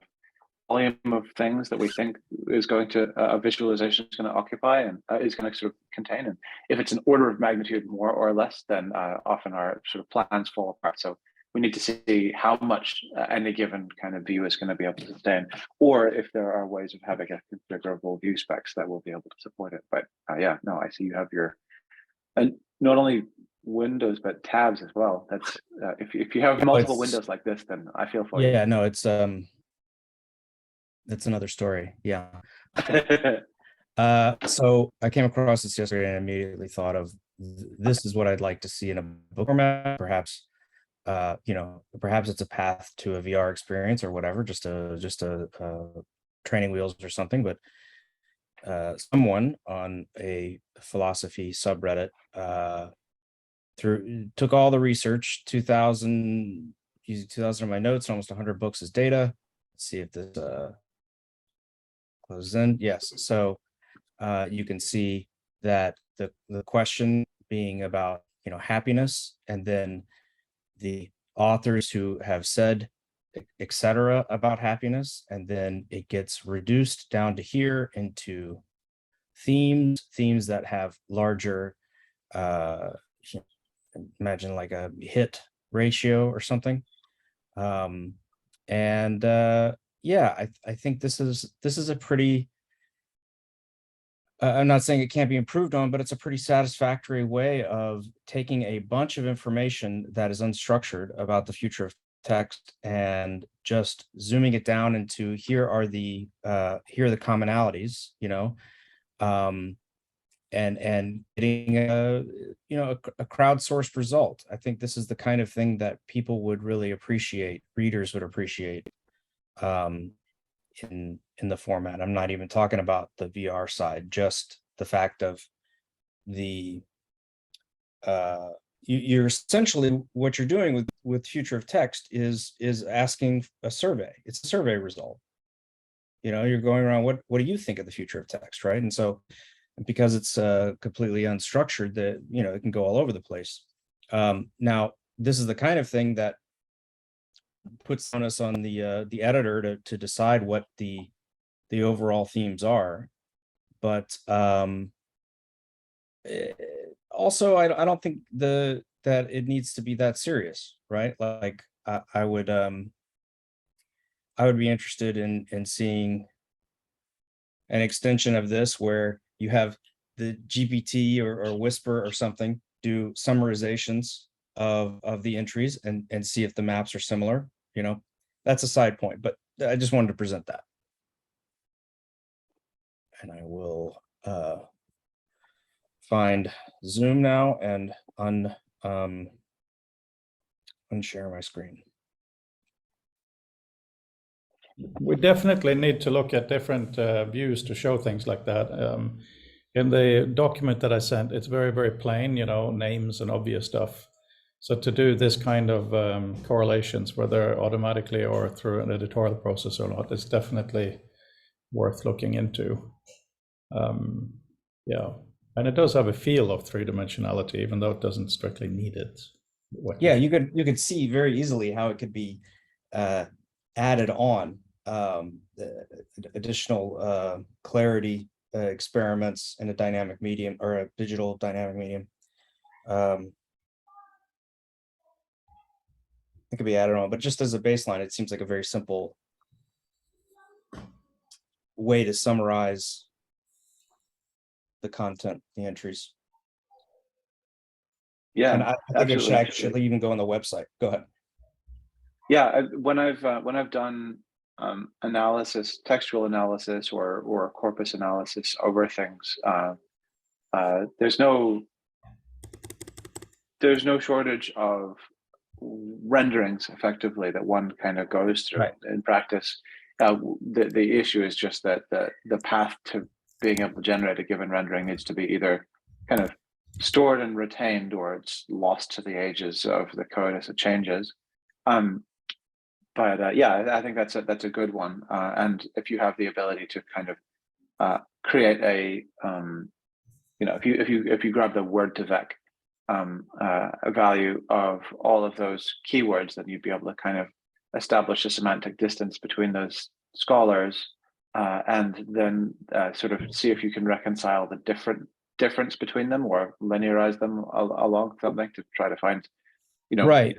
volume of things that we think is going to a visualization is going to occupy and is going to sort of contain. And if it's an order of magnitude more or less, then often our sort of plans fall apart. So we need to see how much any given kind of view is going to be able to sustain, or if there are ways of having a configurable view specs that will be able to support it. But yeah, no, I see you have your, and not only windows but tabs as well. That's if you have multiple windows like this, then I feel for you. Yeah, no, it's that's another story. Yeah. So I came across this yesterday and immediately thought of this is what I'd like to see in a book format. Perhaps, perhaps it's a path to a VR experience or whatever, just a training wheels or something. But someone on a philosophy subreddit took all the research, 2,000 using 2,000 of my notes, almost 100 books as data. Let's see if this closes in. Yes. So you can see that the question being about happiness, and then the authors who have said etc. about happiness, and then it gets reduced down to here into themes that have larger imagine like a hit ratio or something. Yeah, I think this is a pretty I'm not saying it can't be improved on, but it's a pretty satisfactory way of taking a bunch of information that is unstructured about the future of text and just zooming it down into here are the commonalities, and getting a crowdsourced result. I think this is the kind of thing that people would really appreciate, readers would appreciate in the format. I'm not even talking about the VR side, just the fact of the you're essentially what you're doing with future of text is asking a survey. It's a survey result. You're going around, what do you think of the future of text, right? And so because it's completely unstructured, that it can go all over the place. Now this is the kind of thing that puts on us on the editor to decide what the overall themes are, but also I don't think that it needs to be that serious, right? Like I would be interested in seeing an extension of this where you have the GPT or Whisper or something do summarizations of the entries and see if the maps are similar. You know, that's a side point, but I just wanted to present that. And I will find Zoom now and unshare my screen. We definitely need to look at different views to show things like that. In the document that I sent, it's very, very plain, you know, names and obvious stuff. So to do this kind of correlations, whether automatically or through an editorial process or not, is definitely worth looking into. Yeah, and it does have a feel of three-dimensionality, even though it doesn't strictly need it. Yeah, you could see very easily how it could be added on, additional clarity experiments in a dynamic medium or a digital dynamic medium. It could be added on, but just as a baseline, it seems like a very simple way to summarize the content, the entries. Yeah, and I think it should actually even go on the website. Go ahead. Yeah, when I've done analysis, textual analysis, or corpus analysis over things, there's no shortage of renderings effectively that one kind of goes through. Right. In practice. The issue is just that the path to being able to generate a given rendering needs to be either kind of stored and retained, or it's lost to the ages of the code as it changes. But yeah, I think that's a good one. And if you have the ability to kind of create a, you know, if you grab the word2vec a value of all of those keywords, then you'd be able to kind of establish a semantic distance between those scholars, and then sort of see if you can reconcile the difference between them, or linearize them along something to try to find, you know, Right.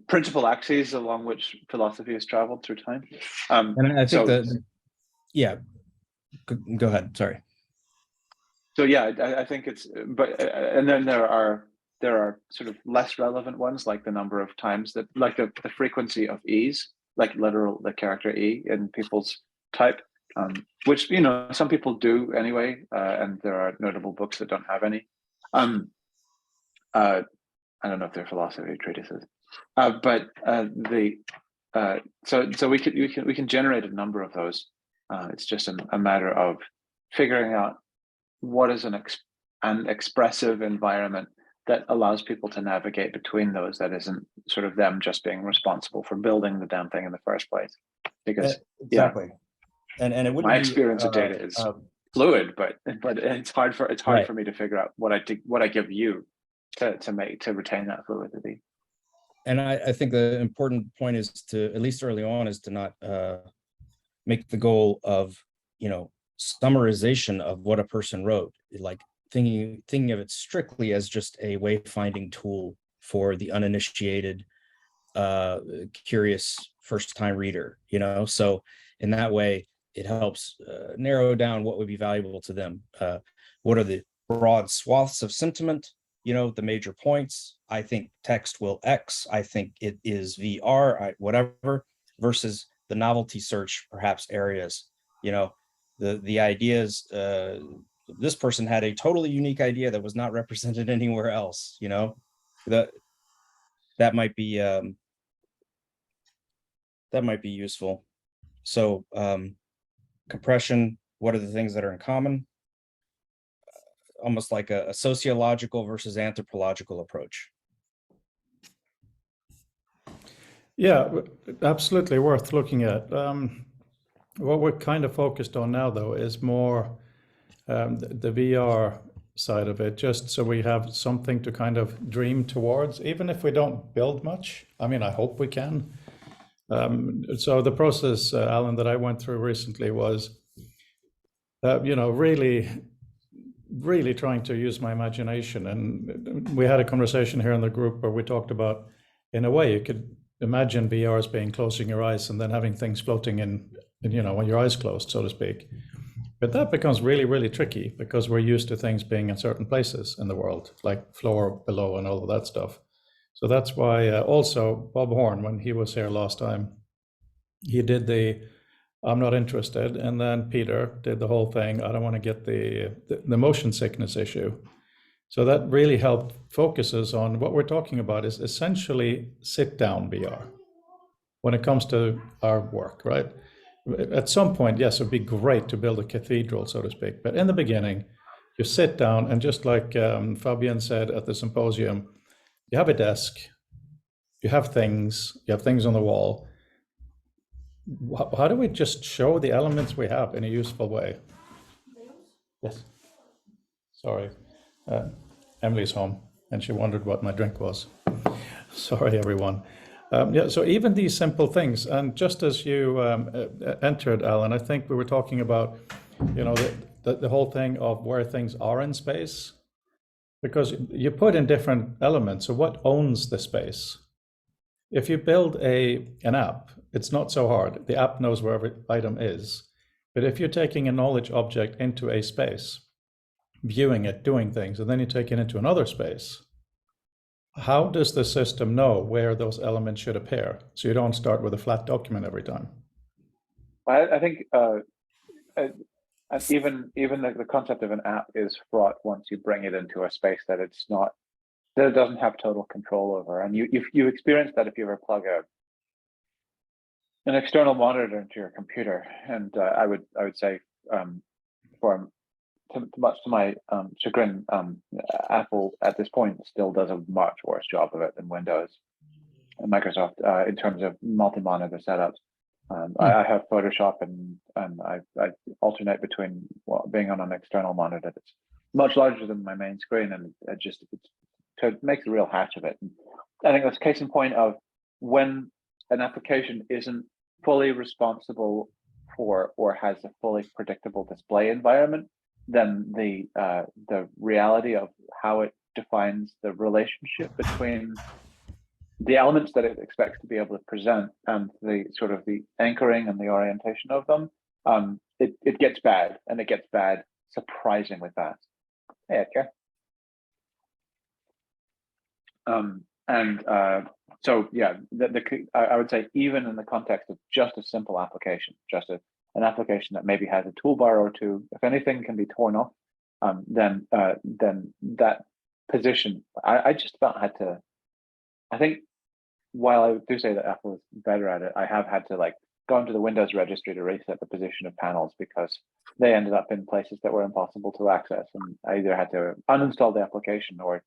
Principal axes along which philosophy has traveled through time. And I think yeah, go ahead. Sorry. So yeah, I think it's, but and then there are sort of less relevant ones, like the number of times that, like the frequency of E's, like the character E in people's type, which, you know, some people do anyway, and there are notable books that don't have any. I don't know if they're philosophy treatises, but so we can generate a number of those. It's just a matter of figuring out what is an expressive environment that allows people to navigate between those, that isn't sort of them just being responsible for building the damn thing in the first place. Because exactly, yeah, and it wouldn't my experience of data is fluid, but it's hard for me to figure out what I give you to retain that fluidity. And I think the important point is to, at least early on, is to not make the goal of, you know, summarization of what a person wrote, like thinking of it strictly as just a wayfinding tool for the uninitiated, curious first-time reader, you know. So in that way, it helps narrow down what would be valuable to them. What are the broad swaths of sentiment? You know, the major points. I think text will X. I think it is VR. Whatever. Versus the novelty search, perhaps areas. You know, the ideas. This person had a totally unique idea that was not represented anywhere else. You know, that might be useful. So compression. What are the things that are in common? Almost like a sociological versus anthropological approach. Yeah, absolutely worth looking at. What we're kind of focused on now, though, is more the VR side of it, just so we have something to kind of dream towards, even if we don't build much. I mean, I hope we can. So the process, Alan, that I went through recently was, you know, really trying to use my imagination. And we had a conversation here in the group where we talked about, in a way, you could imagine VR as being closing your eyes and then having things floating in, you know, when your eyes closed, so to speak. But that becomes really, really tricky because we're used to things being in certain places in the world, like floor, below, and all of that stuff. So that's why also Bob Horn, when he was here last time, he did the I'm not interested, and then Peter did the whole thing. I don't want to get the motion sickness issue. So that really helped focuses on what we're talking about is essentially sit down VR when it comes to our work, right? At some point, yes, it'd be great to build a cathedral, so to speak. But in the beginning, you sit down and just like Fabian said at the symposium, you have a desk, you have things on the wall. How do we just show the elements we have in a useful way? Yes. Sorry. Emily's home and she wondered what my drink was. Sorry, everyone. Yeah, so even these simple things, and just as you entered, Alan, I think we were talking about, you know, the whole thing of where things are in space, because you put in different elements. So what owns the space? If you build an app, it's not so hard. The app knows where every item is. But if you're taking a knowledge object into a space, viewing it, doing things, and then you take it into another space, how does the system know where those elements should appear? So you don't start with a flat document every time. I think even the concept of an app is fraught once you bring it into a space that it doesn't have total control over. And you experience that if you ever plug an external monitor into your computer. And I would say, much to my chagrin, Apple at this point still does a much worse job of it than Windows and Microsoft in terms of multi-monitor setups. I have Photoshop and I alternate between being on an external monitor that's much larger than my main screen, and it makes a real hash of it. And I think that's a case in point of when an application isn't fully responsible for or has a fully predictable display environment, then the reality of how it defines the relationship between the elements that it expects to be able to present and the sort of the anchoring and the orientation of them, it gets bad, and it gets bad surprisingly fast. Hey, Edgar. So yeah, I would say even in the context of just a simple application, an application that maybe has a toolbar or two, if anything can be torn off, then that position, I just about had to. I think while I do say that Apple is better at it, I have had to go into the Windows registry to reset the position of panels because they ended up in places that were impossible to access, and I either had to uninstall the application or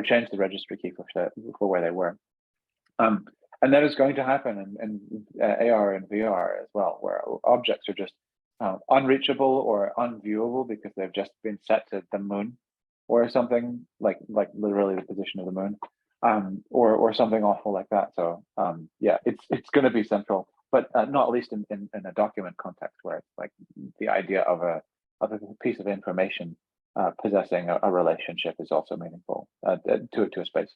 change the registry key for where they were. And that is going to happen in AR and VR as well, where objects are just unreachable or unviewable because they've just been set to the moon or something, like literally the position of the moon, or something awful like that. So yeah, it's going to be central, but not least in a document context where it's like the idea of a piece of information possessing a relationship is also meaningful to a space.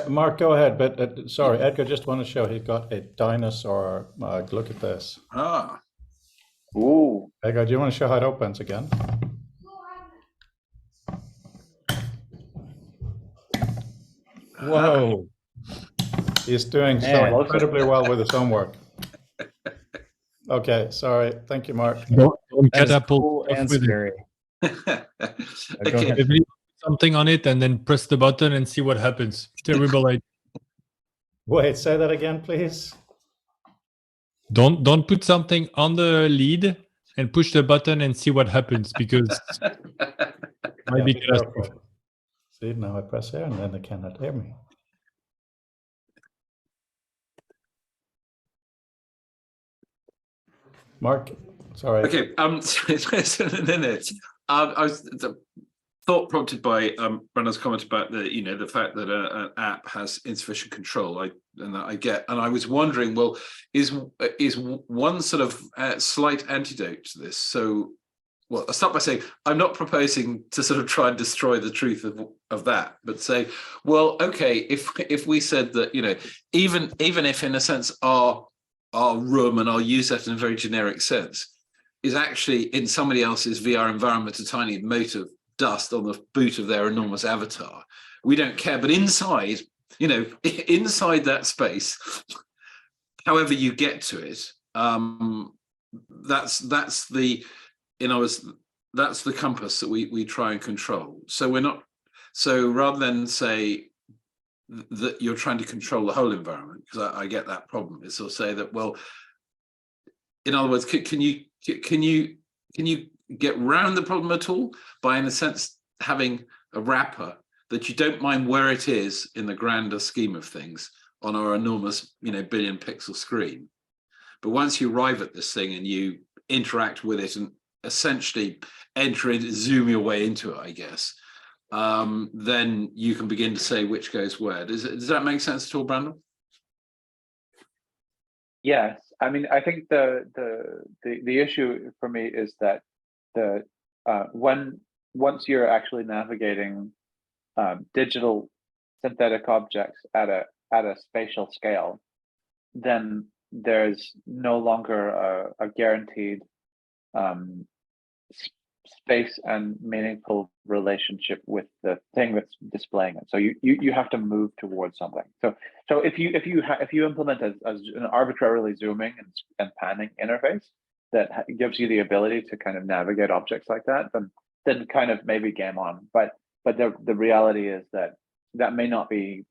Mark, go ahead. But sorry, Edgar, just want to show he got a dinosaur mug. Look at this. Ah. Ooh. Edgar, do you want to show how it opens again? Whoa. He's doing so incredibly well with his homework. Okay, sorry. Thank you, Mark. Don't That get is Apple cool and with it. scary. Okay. If you put something on it and then press the button and see what happens. Terrible idea. Wait, say that again, please. Don't put something on the lead and push the button and see what happens, because it might be catastrophic. See, now I press here and then they cannot hear me. Mark, sorry. Okay. I was thought prompted by Brandon's comment about the fact that an app has insufficient control. I get, and I was wondering, well, is one sort of slight antidote to this? So, well, I'll start by saying I'm not proposing to sort of try and destroy the truth of that, but say, well, okay, if we said that, even if in a sense our room, and I'll use that in a very generic sense, is actually in somebody else's VR environment, a tiny mote of dust on the boot of their enormous avatar. We don't care. But inside, you know, inside that space, however you get to it, that's the, you know, that's the compass that we try and control. So we're not, so rather than say that you're trying to control the whole environment, because I get that problem, is to say that, well, in other words, can you get round the problem at all by, in a sense, having a wrapper that you don't mind where it is in the grander scheme of things on our enormous, you know, billion pixel screen. But once you arrive at this thing and you interact with it and essentially enter it, zoom your way into it, I guess, then you can begin to say which goes where. Does that make sense at all, Brandon? Yes, I mean, I think the issue for me is that once you're actually navigating digital synthetic objects at a spatial scale, then there's no longer a guaranteed space and meaningful relationship with the thing that's displaying it. So you have to move towards something. So if you implement as an arbitrarily zooming and panning interface that gives you the ability to kind of navigate objects like that, then kind of maybe game on. But the reality is that may not be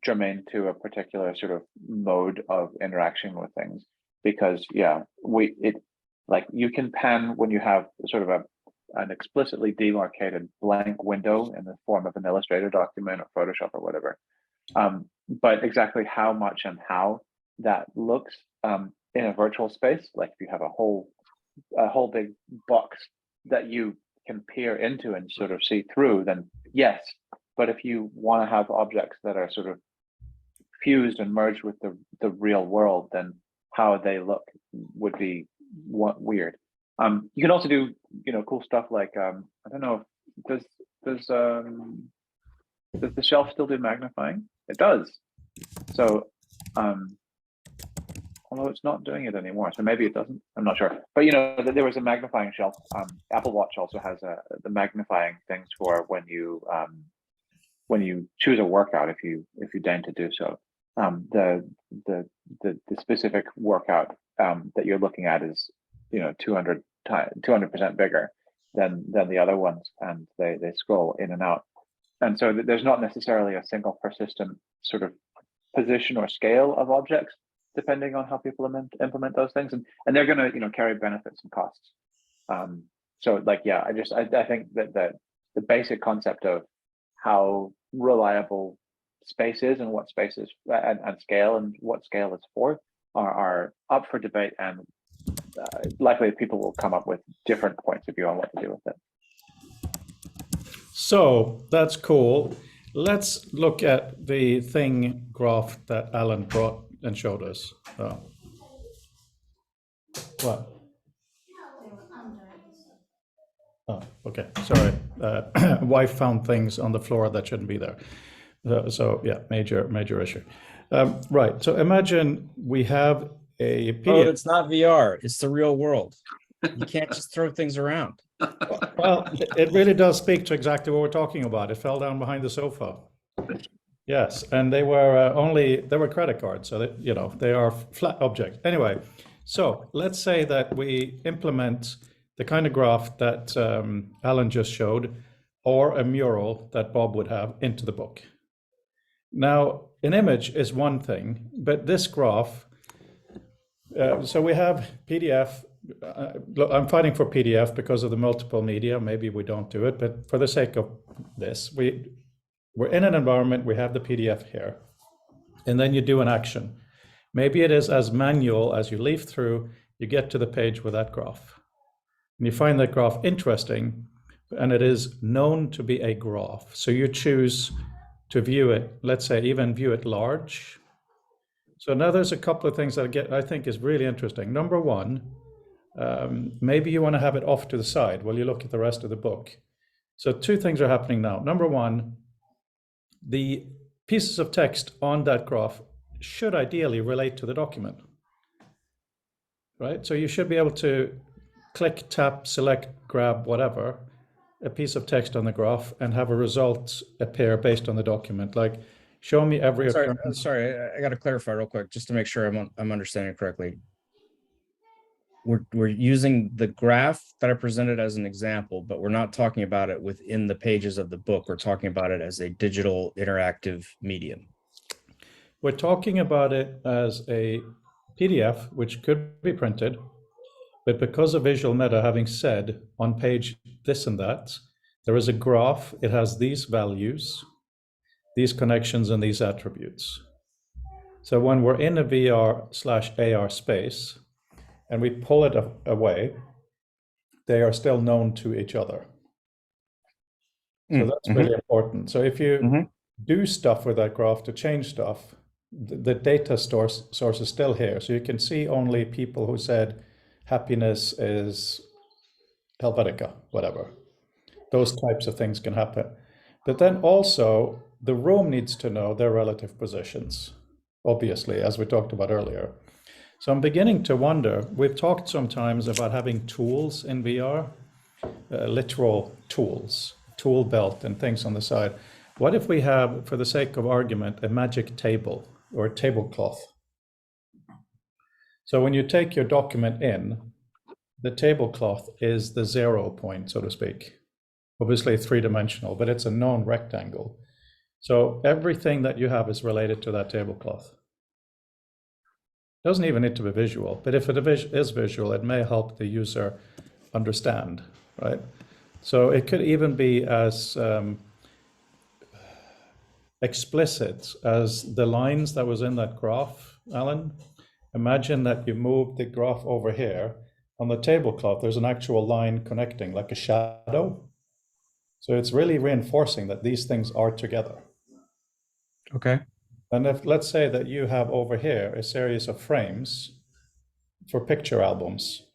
germane to a particular sort of mode of interaction with things, because like you can pan when you have sort of an explicitly demarcated blank window in the form of an Illustrator document or Photoshop or whatever. But exactly how much and how that looks in a virtual space, like if you have a whole big box that you can peer into and sort of see through, then yes. But if you want to have objects that are sort of fused and merged with the real world, then how they look would be weird. You can also do, you know, cool stuff like I don't know, does the shelf still do magnifying? It does. So although it's not doing it anymore, so maybe it doesn't. I'm not sure. But you know, there was a magnifying shelf. Apple Watch also has the magnifying things for when you choose a workout, if you deign to do so. The specific workout that you're looking at is, you know, 200% bigger than the other ones, and they scroll in and out. And so there's not necessarily a single persistent sort of position or scale of objects, depending on how people implement those things, and they're going to, you know, carry benefits and costs. So like, yeah, I think that the basic concept of how reliable space is and what space is and scale and what scale it's for are up for debate, and likely people will come up with different points of view on what to do with it. So that's cool. Let's look at the thing graph that Alan brought and showed us. What? Oh, okay. Sorry. Wife found things on the floor that shouldn't be there. So yeah, major issue. Right. So imagine we have a PDF. Oh, it's not VR. It's the real world. You can't just throw things around. Well, it really does speak to exactly what we're talking about. It fell down behind the sofa. Yes, and they were credit cards, so that, you know, they are flat objects. Anyway, so let's say that we implement the kind of graph that Alan just showed, or a mural that Bob would have, into the book. Now, an image is one thing, but this graph, so we have PDF. I'm fighting for PDF because of the multiple media. Maybe we don't do it, but for the sake of this, we're in an environment, we have the PDF here, and then you do an action. Maybe it is as manual as you leaf through, you get to the page with that graph. And you find that graph interesting, and it is known to be a graph. So you choose to view it, let's say even view it large. So now there's a couple of things that I think is really interesting. Number one, maybe you want to have it off to the side while you look at the rest of the book. So two things are happening now. Number one, the pieces of text on that graph should ideally relate to the document, right? So you should be able to click, tap, select, grab, whatever, a piece of text on the graph and have a result appear based on the document. Like, show me every occurrence. Sorry, I got to clarify real quick, just to make sure I'm understanding correctly. We're using the graph that I presented as an example, but we're not talking about it within the pages of the book. We're talking about it as a digital interactive medium. We're talking about it as a PDF, which could be printed, but because of Visual Meta having said on page this and that, there is a graph, it has these values, these connections, and these attributes. So when we're in a VR/AR space and we pull it away, they are still known to each other. So that's really important. So if you do stuff with that graph to change stuff, the data source is still here. So you can see only people who said happiness is Helvetica, whatever. Those types of things can happen. But then also the room needs to know their relative positions, obviously, as we talked about earlier. So I'm beginning to wonder, we've talked sometimes about having tools in VR, literal tools, tool belt and things on the side. What if we have, for the sake of argument, a magic table or a tablecloth? So when you take your document in, the tablecloth is the 0 point, so to speak. Obviously three-dimensional, but it's a known rectangle. So everything that you have is related to that tablecloth. Doesn't even need to be visual, but if it is visual, it may help the user understand, right? So it could even be as explicit as the lines that was in that graph, Alan. Imagine that you move the graph over here. On the tablecloth, there's an actual line connecting, like a shadow. So it's really reinforcing that these things are together. Okay. And if, let's say that you have over here a series of frames for picture albums,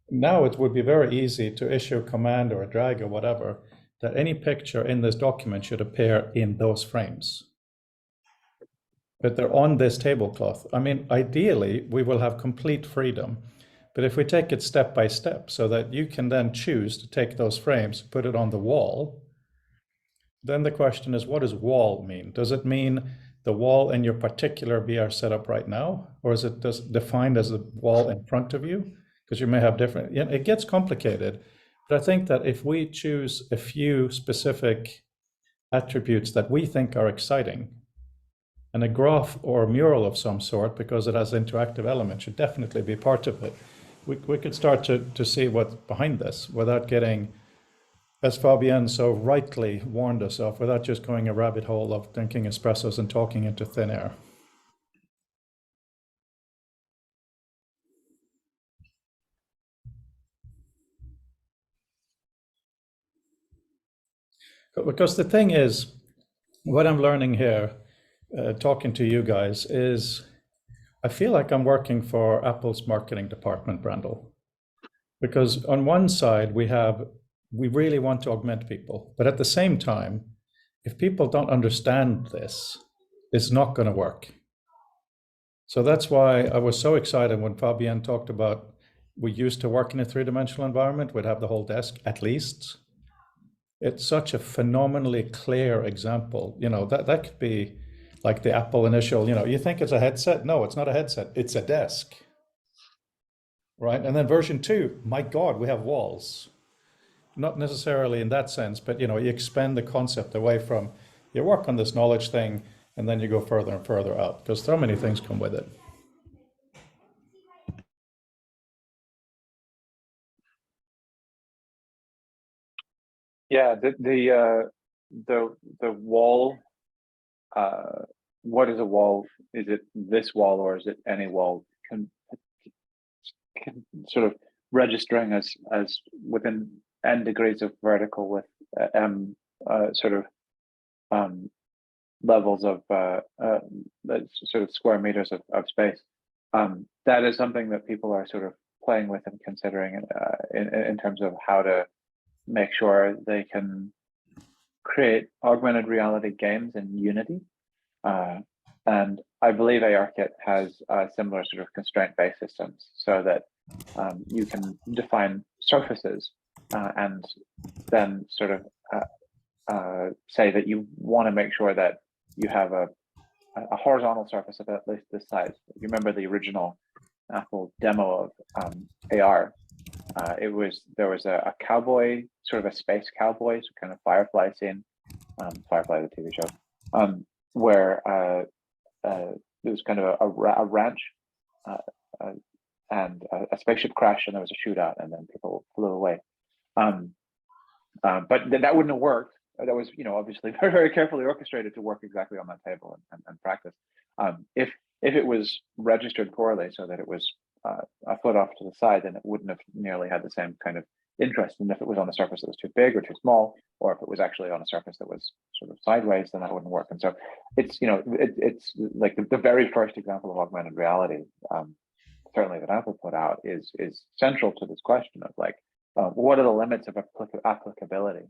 now it would be very easy to issue a command or a drag or whatever, that any picture in this document should appear in those frames. But they're on this tablecloth. I mean, ideally, we will have complete freedom. But if we take it step by step so that you can then choose to take those frames, put it on the wall, then the question is, what does wall mean? Does it mean the wall in your particular VR setup right now? Or is it just defined as the wall in front of you? Because you may have different, it gets complicated. But I think that if we choose a few specific attributes that we think are exciting, and a graph or a mural of some sort, because it has interactive elements, should definitely be part of it. We could start to see what's behind this without getting, as Fabienne so rightly warned us of, without just going a rabbit hole of drinking espressos and talking into thin air. Because the thing is, what I'm learning here, talking to you guys, is I feel like I'm working for Apple's marketing department, Brandel. Because on one side, we really want to augment people. But at the same time, if people don't understand this, it's not going to work. So that's why I was so excited when Fabienne talked about we used to work in a three-dimensional environment, we'd have the whole desk at least. It's such a phenomenally clear example. That could be like the Apple initial, you think it's a headset? No, it's not a headset, it's a desk. Right? And then version 2, my God, we have walls. Not necessarily in that sense, but you expand the concept away from, you work on this knowledge thing, and then you go further and further out, because so many things come with it. Yeah, the wall. What is a wall? Is it this wall or is it any wall? Can sort of registering as within n degrees of vertical with levels of sort of square meters of space. That is something that people are sort of playing with and considering in terms of how to make sure they can create augmented reality games in Unity. And I believe ARKit has similar sort of constraint-based systems, so that you can define surfaces and then sort of say that you want to make sure that you have a horizontal surface of at least this size. You remember the original Apple demo of AR? There was a cowboy, sort of a space cowboy, so kind of Firefly scene, Firefly the TV show, where there was kind of a ranch and a spaceship crashed and there was a shootout and then people flew away. But that wouldn't have worked. That was, obviously very, very carefully orchestrated to work exactly on that table and practice. If it was registered poorly, so that it was a foot off to the side, then it wouldn't have nearly had the same kind of interest. And if it was on a surface that was too big or too small, or if it was actually on a surface that was sort of sideways, then that wouldn't work. And so it's, it's like the very first example of augmented reality, certainly that Apple put out, is central to this question of like, what are the limits of applicability?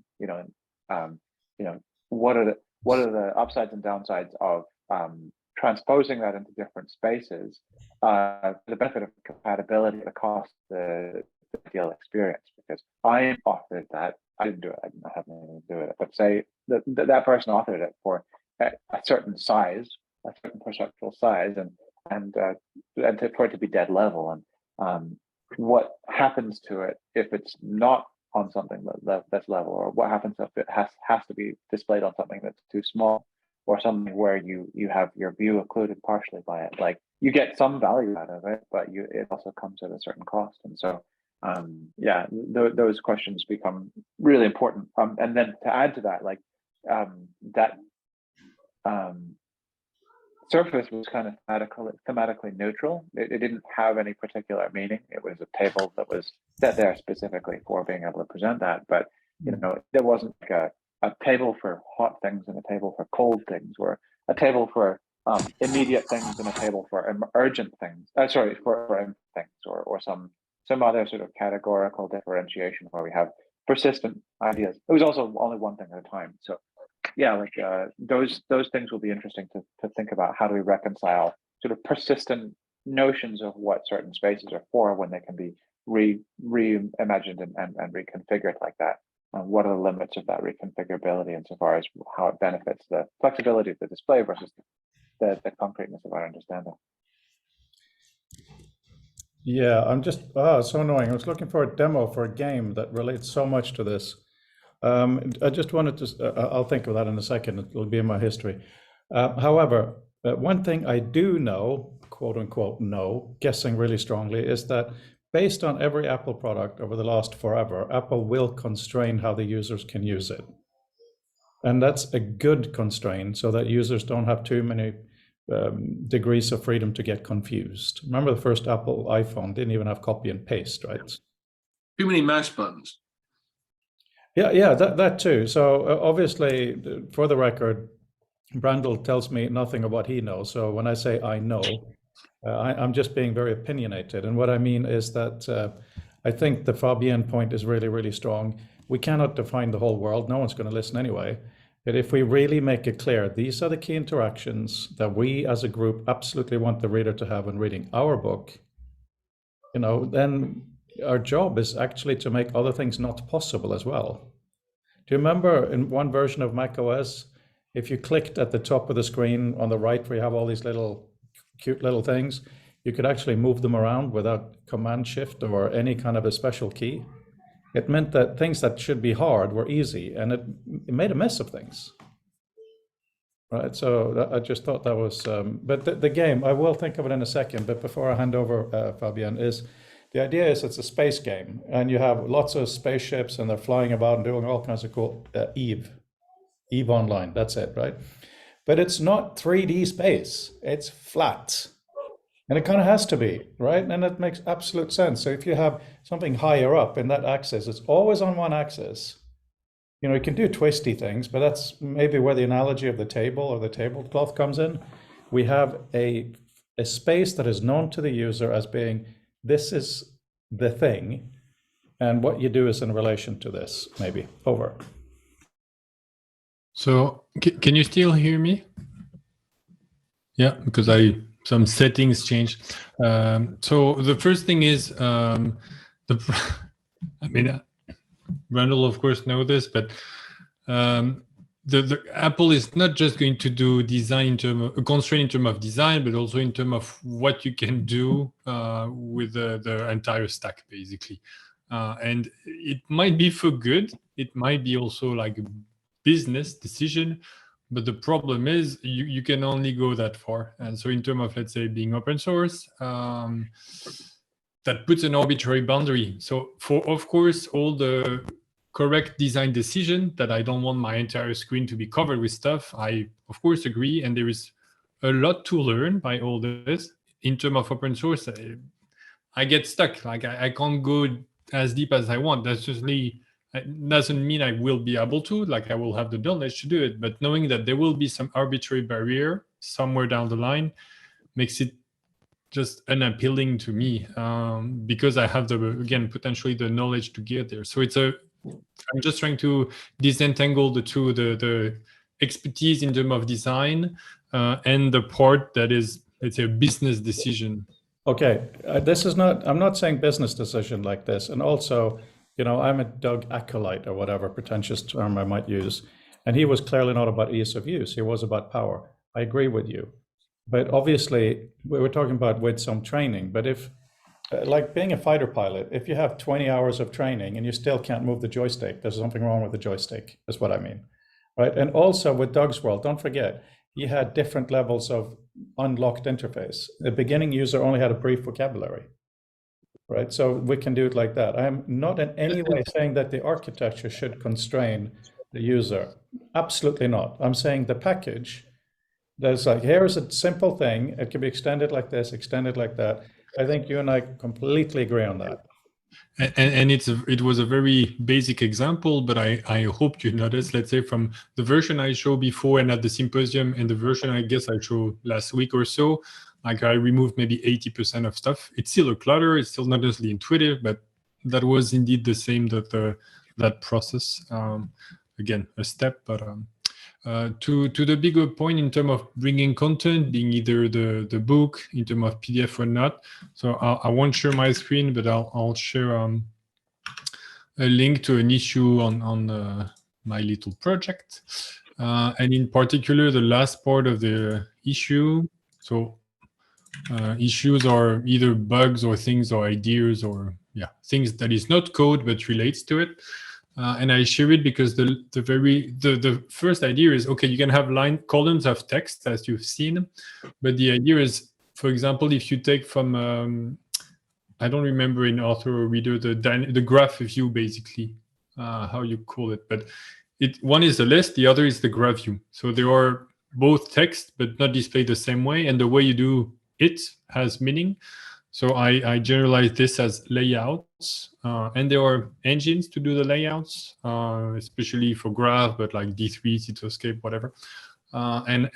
What are the upsides and downsides of transposing that into different spaces, for the benefit of compatibility, the cost, the ideal experience? Because I authored that. I didn't do it. I didn't have anything to do with it. But say that person authored it for a certain size, a certain perceptual size, and for it to be dead level. And what happens to it if it's not on something that's level, or what happens if it has to be displayed on something that's too small, or something where you have your view occluded partially by it? Like, you get some value out of it, but it also comes at a certain cost. And so those questions become really important. And then to add to that, like that surface was kind of thematically neutral. It didn't have any particular meaning. It was a table that was set there specifically for being able to present that. But there wasn't like a table for hot things and a table for cold things, or a table for immediate things and a table for urgent things. For things, or some other sort of categorical differentiation where we have persistent ideas. It was also only one thing at a time. So yeah, like those things will be interesting to think about. How do we reconcile sort of persistent notions of what certain spaces are for when they can be reimagined and reconfigured like that? And what are the limits of that reconfigurability insofar as how it benefits the flexibility of the display versus the concreteness of our understanding? Yeah, I'm just, so annoying. I was looking for a demo for a game that relates so much to this. I just wanted to, I'll think of that in a second. It'll be in my history. However, one thing I do know, quote unquote, guessing really strongly, is that based on every Apple product over the last forever, Apple will constrain how the users can use it. And that's a good constraint, so that users don't have too many degrees of freedom to get confused. Remember, the first Apple iPhone didn't even have copy and paste, right? Too many mouse buttons. Yeah, that too. So obviously, for the record, Brandel tells me nothing of what he knows. So when I say I know, I'm just being very opinionated. And what I mean is that I think the Fabienne point is really, really strong. We cannot define the whole world. No one's going to listen anyway. But if we really make it clear, these are the key interactions that we as a group absolutely want the reader to have when reading our book, then our job is actually to make other things not possible as well. Do you remember in one version of macOS, if you clicked at the top of the screen on the right where you have all these cute little things, you could actually move them around without Command Shift or any kind of a special key? It meant that things that should be hard were easy, and it made a mess of things. Right, so I just thought that was, but the game, I will think of it in a second, but before I hand over, Fabienne, is the idea is it's a space game, and you have lots of spaceships, and they're flying about and doing all kinds of cool, EVE Online, that's it, right? But it's not 3D space, it's flat. And it kind of has to be, right? And it makes absolute sense. So if you have something higher up in that axis, it's always on one axis. You can do twisty things, but that's maybe where the analogy of the table or the tablecloth comes in. We have a space that is known to the user as being, this is the thing, and what you do is in relation to this, maybe. Over. So can you still hear me? Yeah, because I some settings change. So the first thing is I mean, Randall of course know this, but the Apple is not just going to do design in terms of a constraint in terms of design, but also in terms of what you can do with the entire stack, basically. And it might be for good. It might be also like a business decision. But the problem is you can only go that far. And so in terms of, let's say, being open source, that puts an arbitrary boundary. So for, of course, all the correct design decision that I don't want my entire screen to be covered with stuff, I, of course, agree. And there is a lot to learn by all this. In terms of open source, I get stuck. Like I can't go as deep as I want. That's just me. It doesn't mean I will be able to, like I will have the knowledge to do it, but knowing that there will be some arbitrary barrier somewhere down the line makes it just unappealing to me, because I have again, potentially the knowledge to get there. So I'm just trying to disentangle the two, the expertise in terms of design and the part that is, let's say, a business decision. Okay, I'm not saying business decision like this. And also, I'm a Doug acolyte or whatever pretentious term I might use. And he was clearly not about ease of use. He was about power. I agree with you. But obviously, we were talking about with some training. But if, like being a fighter pilot, if you have 20 hours of training and you still can't move the joystick, there's something wrong with the joystick, is what I mean. Right? And also with Doug's world, don't forget, he had different levels of unlocked interface. The beginning user only had a brief vocabulary. Right, so we can do it like that. I am not in any way saying that the architecture should constrain the user. Absolutely not. I'm saying the package, there's like, here's a simple thing. It can be extended like this, extended like that. I think you and I completely agree on that. And it was a very basic example, but I hope you noticed, let's say, from the version I showed before and at the symposium and the version I guess I showed last week or so, like I removed maybe 80% of stuff. It's still a clutter. It's still not necessarily intuitive, but that was indeed the same, that process. Again, a step, but to the bigger point in terms of bringing content, being either the book in terms of PDF or not. So I won't share my screen, but I'll share a link to an issue on my little project. And in particular, the last part of the issue. So issues are either bugs or things or ideas or things that is not code but relates to it. And I share it because the first idea is, okay, you can have columns of text as you've seen, but the idea is, for example, if you take from I don't remember in author or reader the graph view, basically how you call it, but one is the list, the other is the graph view. So there are both text but not displayed the same way, and the way you do it has meaning. So I generalize this as layouts, and there are engines to do the layouts, especially for graph, but like D3, Citoscape, whatever. And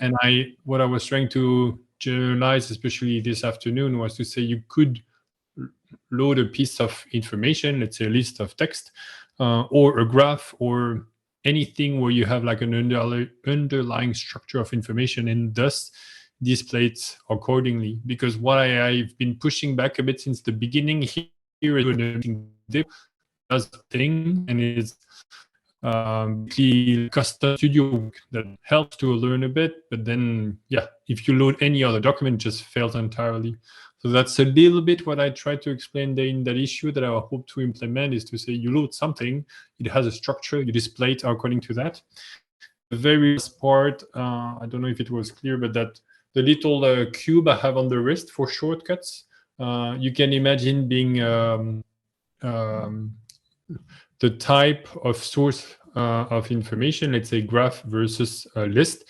what I was trying to generalize, especially this afternoon, was to say you could load a piece of information, let's say a list of text, or a graph, or anything where you have like an underlying structure of information, and thus display it accordingly. Because what I've been pushing back a bit since the beginning here is does thing, and it's the custom studio work that helps to learn a bit, but then if you load any other document, it just fails entirely. So that's a little bit what I try to explain in that issue that I hope to implement, is to say you load something, it has a structure, you display it according to that. The very last part, I don't know if it was clear, but that the little cube I have on the wrist for shortcuts, you can imagine being the type of source of information, let's say graph versus a list,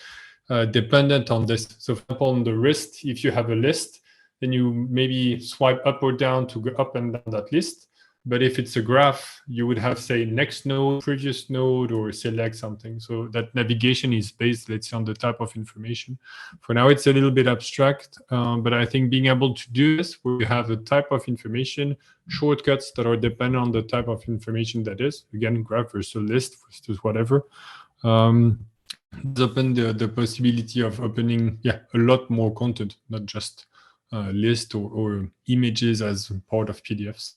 dependent on this. So for example, on the wrist, if you have a list, then you maybe swipe up or down to go up and down that list. But if it's a graph, you would have, say, next node, previous node, or select something. So that navigation is based, let's say, on the type of information. For now, it's a little bit abstract, but I think being able to do this, where you have a type of information, shortcuts that are dependent on the type of information that is, again, graph versus list versus whatever, it's opened the possibility of opening a lot more content, not just list or images as part of PDFs.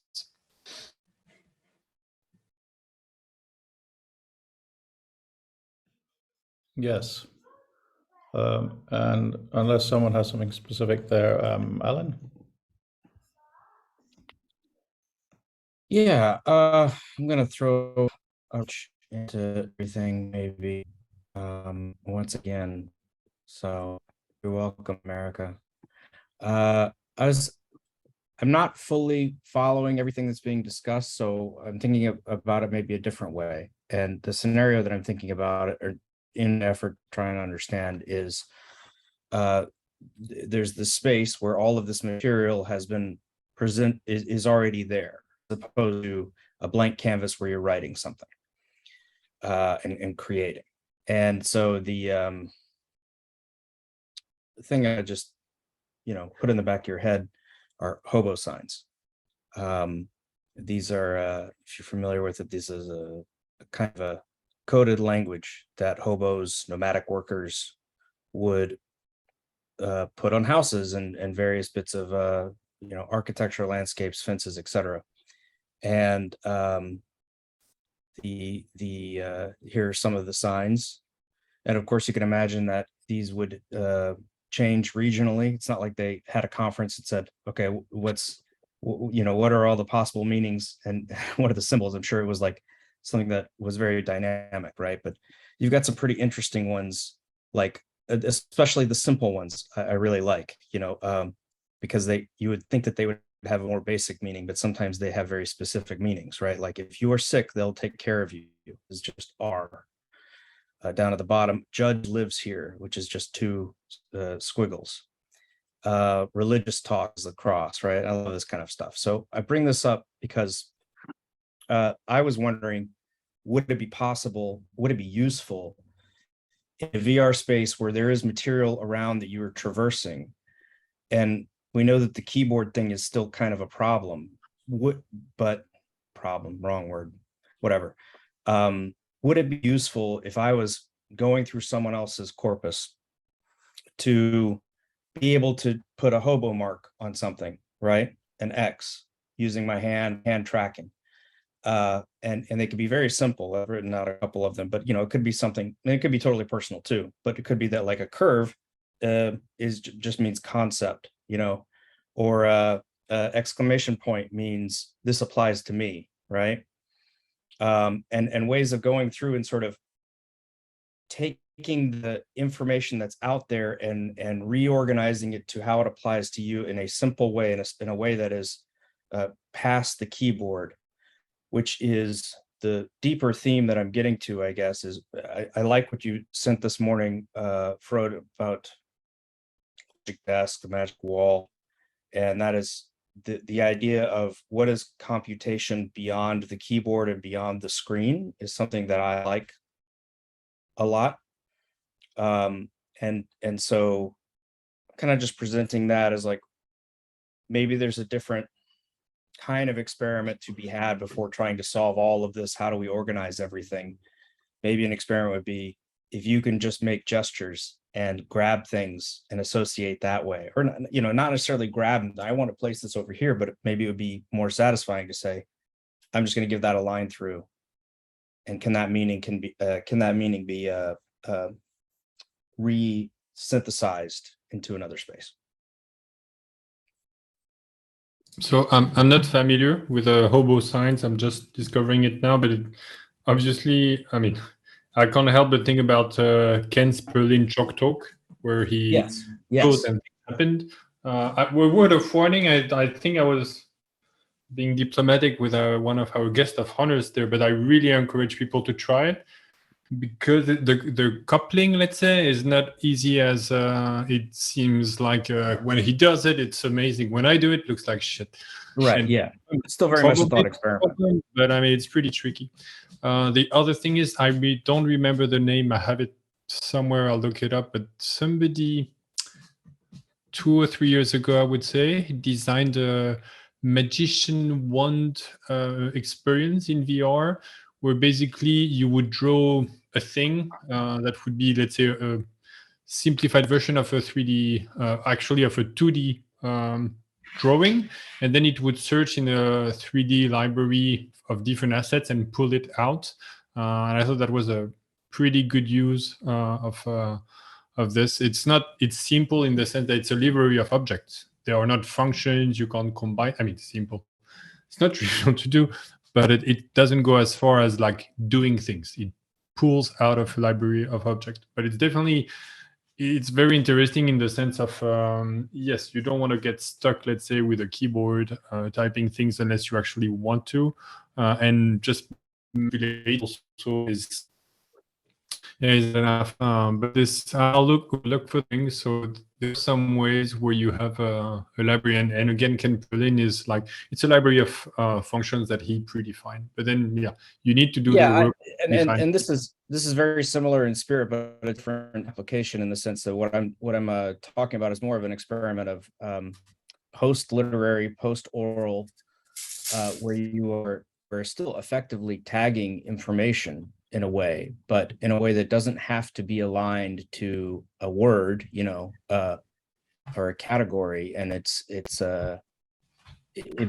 Yes. And unless someone has something specific there, Alan? Yeah, I'm gonna throw into everything maybe once again. So you're welcome, America. I'm not fully following everything that's being discussed, so I'm thinking about it maybe a different way. And the scenario that I'm thinking about it, or in an effort trying to understand, is there's the space where all of this material has been is already there, as opposed to a blank canvas where you're writing something and creating. And so the thing I just put in the back of your head are hobo signs. These are, if you're familiar with it, this is a kind of a coded language that hobos, nomadic workers, would put on houses and various bits of architecture, landscapes, fences, etc. And here are some of the signs, and of course you can imagine that these would change regionally. It's not like they had a conference that said, okay, what are all the possible meanings and what are the symbols? I'm sure it was like something that was very dynamic, right? But you've got some pretty interesting ones, like especially the simple ones I really like, because you would think that they would have a more basic meaning, but sometimes they have very specific meanings, right? Like if you are sick, they'll take care of you. It's just R. Down at the bottom, judge lives here, which is just two squiggles. Religious talk is the cross, right? I love this kind of stuff. So I bring this up because I was wondering, would it be useful in a VR space where there is material around that you are traversing, and we know that the keyboard thing is still kind of a problem, wrong word, whatever. Would it be useful if I was going through someone else's corpus to be able to put a hobo mark on something, right? An X, using my hand tracking. And they could be very simple. I've written out a couple of them, but it could be something, and it could be totally personal too, but it could be that like a curve just means concept, or exclamation point means this applies to me, right? And ways of going through and sort of taking the information that's out there and reorganizing it to how it applies to you in a simple way, in a way that is past the keyboard, which is the deeper theme that I'm getting to, I guess, is I like what you sent this morning, Frode, about magic desk, the magic wall, and that is the idea of what is computation beyond the keyboard and beyond the screen is something that I like a lot. And so kind of just presenting that as like, maybe there's a different kind of experiment to be had before trying to solve all of this. How do we organize everything? Maybe an experiment would be if you can just make gestures and grab things and associate that way, or not necessarily grab them. I want to place this over here, but maybe it would be more satisfying to say, I'm just going to give that a line through, and can that meaning be re-synthesized into another space? So I'm not familiar with Hobo Signs. I'm just discovering it now, but obviously, I can't help but think about Ken's Berlin Chalk Talk, where he wrote and happened. A word of warning, I think I was being diplomatic with one of our guest of honors there, but I really encourage people to try it, because the coupling, let's say, is not easy as it seems. Like when he does it, it's amazing. When I do it, looks like shit. Right. And yeah. It's still very much a thought experiment. But it's pretty tricky. The other thing is, I don't remember the name. I have it somewhere. I'll look it up. But somebody 2 or 3 years ago, I would say, designed a magician wand experience in VR, where basically you would draw a thing that would be, let's say, a simplified version of a 3D, actually of a 2D drawing, and then it would search in a 3D library of different assets and pull it out. And I thought that was a pretty good use of this. It's simple in the sense that it's a library of objects. They are not functions you can't combine. I mean, it's simple. It's not trivial to do, but it doesn't go as far as like doing things. It pulls out of a library of objects, but it's very interesting in the sense of, yes, you don't want to get stuck, let's say, with a keyboard typing things unless you actually want to. And just manipulate also is enough. But this, I'll look for things. So there's some ways where you have a library, and again, Ken Perlin is like, it's a library of functions that he predefined. But then, yeah, you need to do the work. And this is very similar in spirit, but a different application in the sense that what I'm talking about is more of an experiment of post literary, post oral, where you are still effectively tagging information in a way, but in a way that doesn't have to be aligned to a word, or a category, and it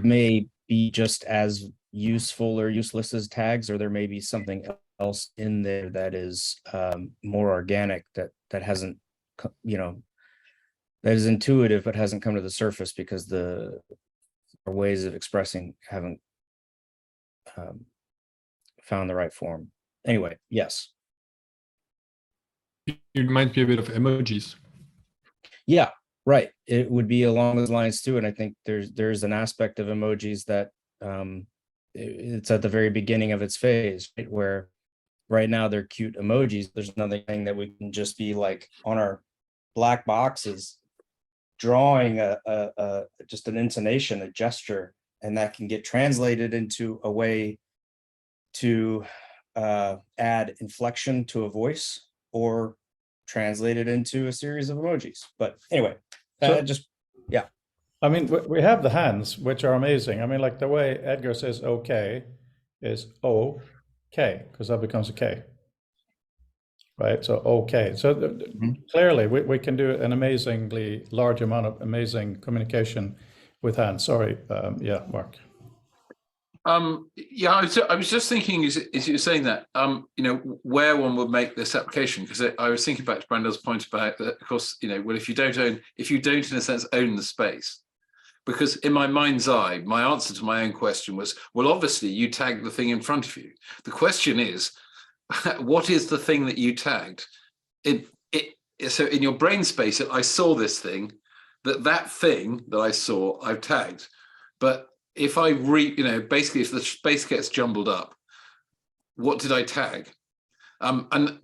may be just as useful or useless as tags, or there may be something else in there that is more organic, that hasn't, that is intuitive but hasn't come to the surface because the ways of expressing haven't found the right form. Anyway, yes. It might be a bit of emojis. Yeah, right. It would be along those lines too. And I think there's an aspect of emojis that it's at the very beginning of its phase, right? Where right now they're cute emojis. There's another thing that we can just be like on our black boxes, drawing just an intonation, a gesture, and that can get translated into a way to add inflection to a voice or translate it into a series of emojis. But anyway, yeah. I mean, we have the hands, which are amazing. I mean, like the way Edgar says okay is O-K, because that becomes a K. Right, so okay. So clearly we can do an amazingly large amount of amazing communication with hands. Sorry, yeah, Mark. Yeah, I was just thinking as you were saying that, where one would make this application, because I was thinking back to Brandel's point about that, of course, well, if you don't in a sense own the space, because in my mind's eye, my answer to my own question was, well, obviously you tagged the thing in front of you. The question is, what is the thing that you tagged? So in your brain space, I saw this thing, that thing that I saw, I've tagged, but if I basically if the space gets jumbled up, what did I tag? And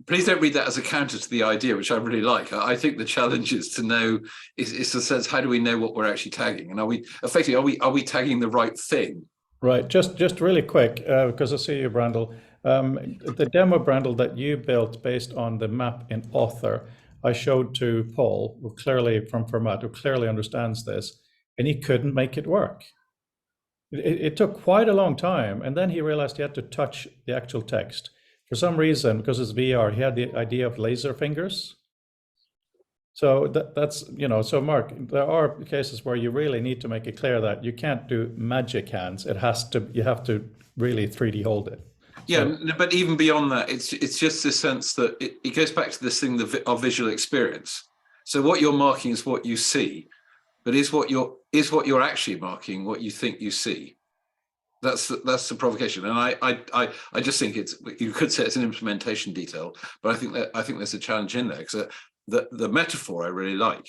please don't read that as a counter to the idea, which I really like. I think the challenge is to know, is the sense, how do we know what we're actually tagging? And are we tagging the right thing? Right, just really quick, because I see you, Brandel. The demo, Brandel, that you built based on the map in Author, I showed to Paul, who clearly from Format, who clearly understands this, and he couldn't make it work. It took quite a long time, and then he realized he had to touch the actual text. For some reason, because it's VR, he had the idea of laser fingers. So that's, so Mark, there are cases where you really need to make it clear that you can't do magic hands. You have to really 3D hold it. Yeah, but even beyond that, it's just this sense that it goes back to this thing of visual experience. So what you're marking is what you see, but is what you're actually marking what you think you see. That's the provocation, and I just think you could say it's an implementation detail, but I think there's a challenge in there, because the metaphor I really like,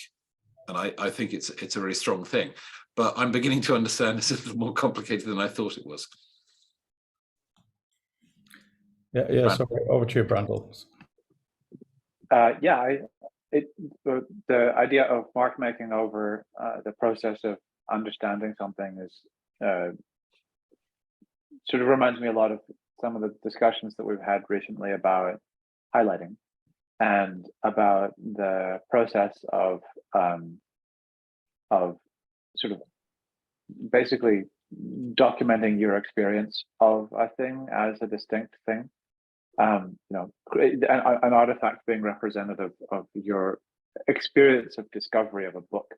and I think it's a very strong thing, but I'm beginning to understand it's a little more complicated than I thought it was. Yeah. So over to you, Brandel. The idea of Mark making over the process of understanding something is sort of reminds me a lot of some of the discussions that we've had recently about highlighting and about the process of sort of basically documenting your experience of a thing as a distinct thing. an artifact being representative of your experience of discovery of a book,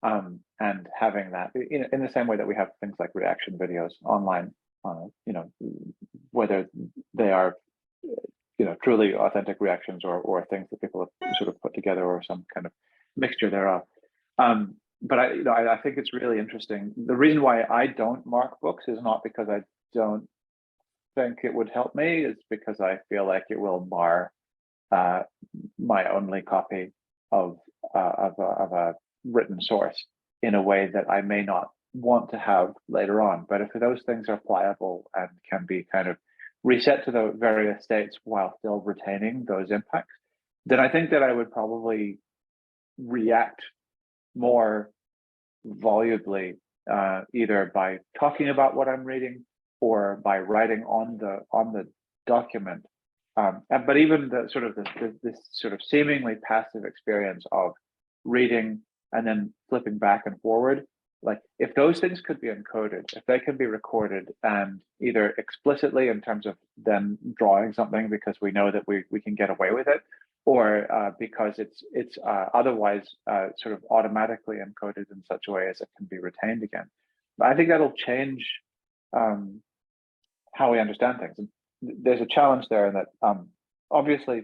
and having that in the same way that we have things like reaction videos online, whether they are truly authentic reactions or things that people have sort of put together or some kind of mixture thereof. But I think it's really interesting. The reason why I don't mark books is not because I don't think it would help me, it's because I feel like it will mar my only copy of a written source in a way that I may not want to have later on. But if those things are pliable and can be kind of reset to the various states while still retaining those impacts, then I think that I would probably react more volubly, either by talking about what I'm reading or by writing on the document. But even this sort of seemingly passive experience of reading and then flipping back and forward, like if those things could be encoded, if they can be recorded and either explicitly in terms of them drawing something because we know that we can get away with it, or because it's otherwise sort of automatically encoded in such a way as it can be retained again, I think that'll change how we understand things. And there's a challenge there in that obviously,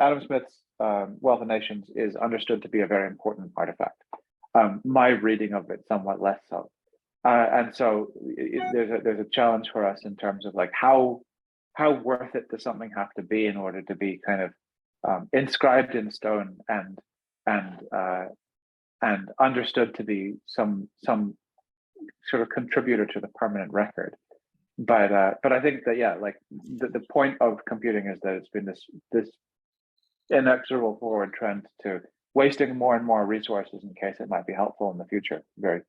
Adam Smith's Wealth of Nations is understood to be a very important artifact. My reading of it somewhat less so, and so there's a challenge for us in terms of like how worth it does something have to be in order to be kind of inscribed in stone and understood to be some sort of contributor to the permanent record. But I think that like the point of computing is that it's been this inexorable forward trend to wasting more and more resources in case it might be helpful in the future. Very,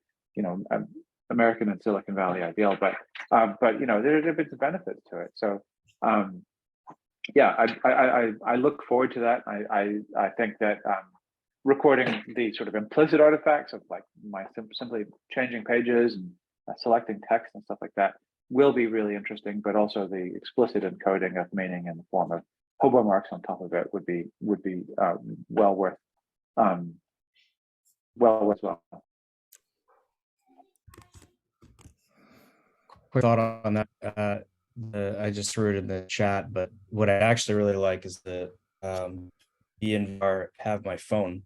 American and Silicon Valley ideal, but there have been some benefits to it. So I look forward to that. I think that recording the sort of implicit artifacts of like my simply changing pages and selecting text and stuff like that will be really interesting, but also the explicit encoding of meaning in the form of hobo marks on top of it would be well worth well. Quick thought on that. I just threw it in the chat, but what I actually really like is the BNVR have my phone,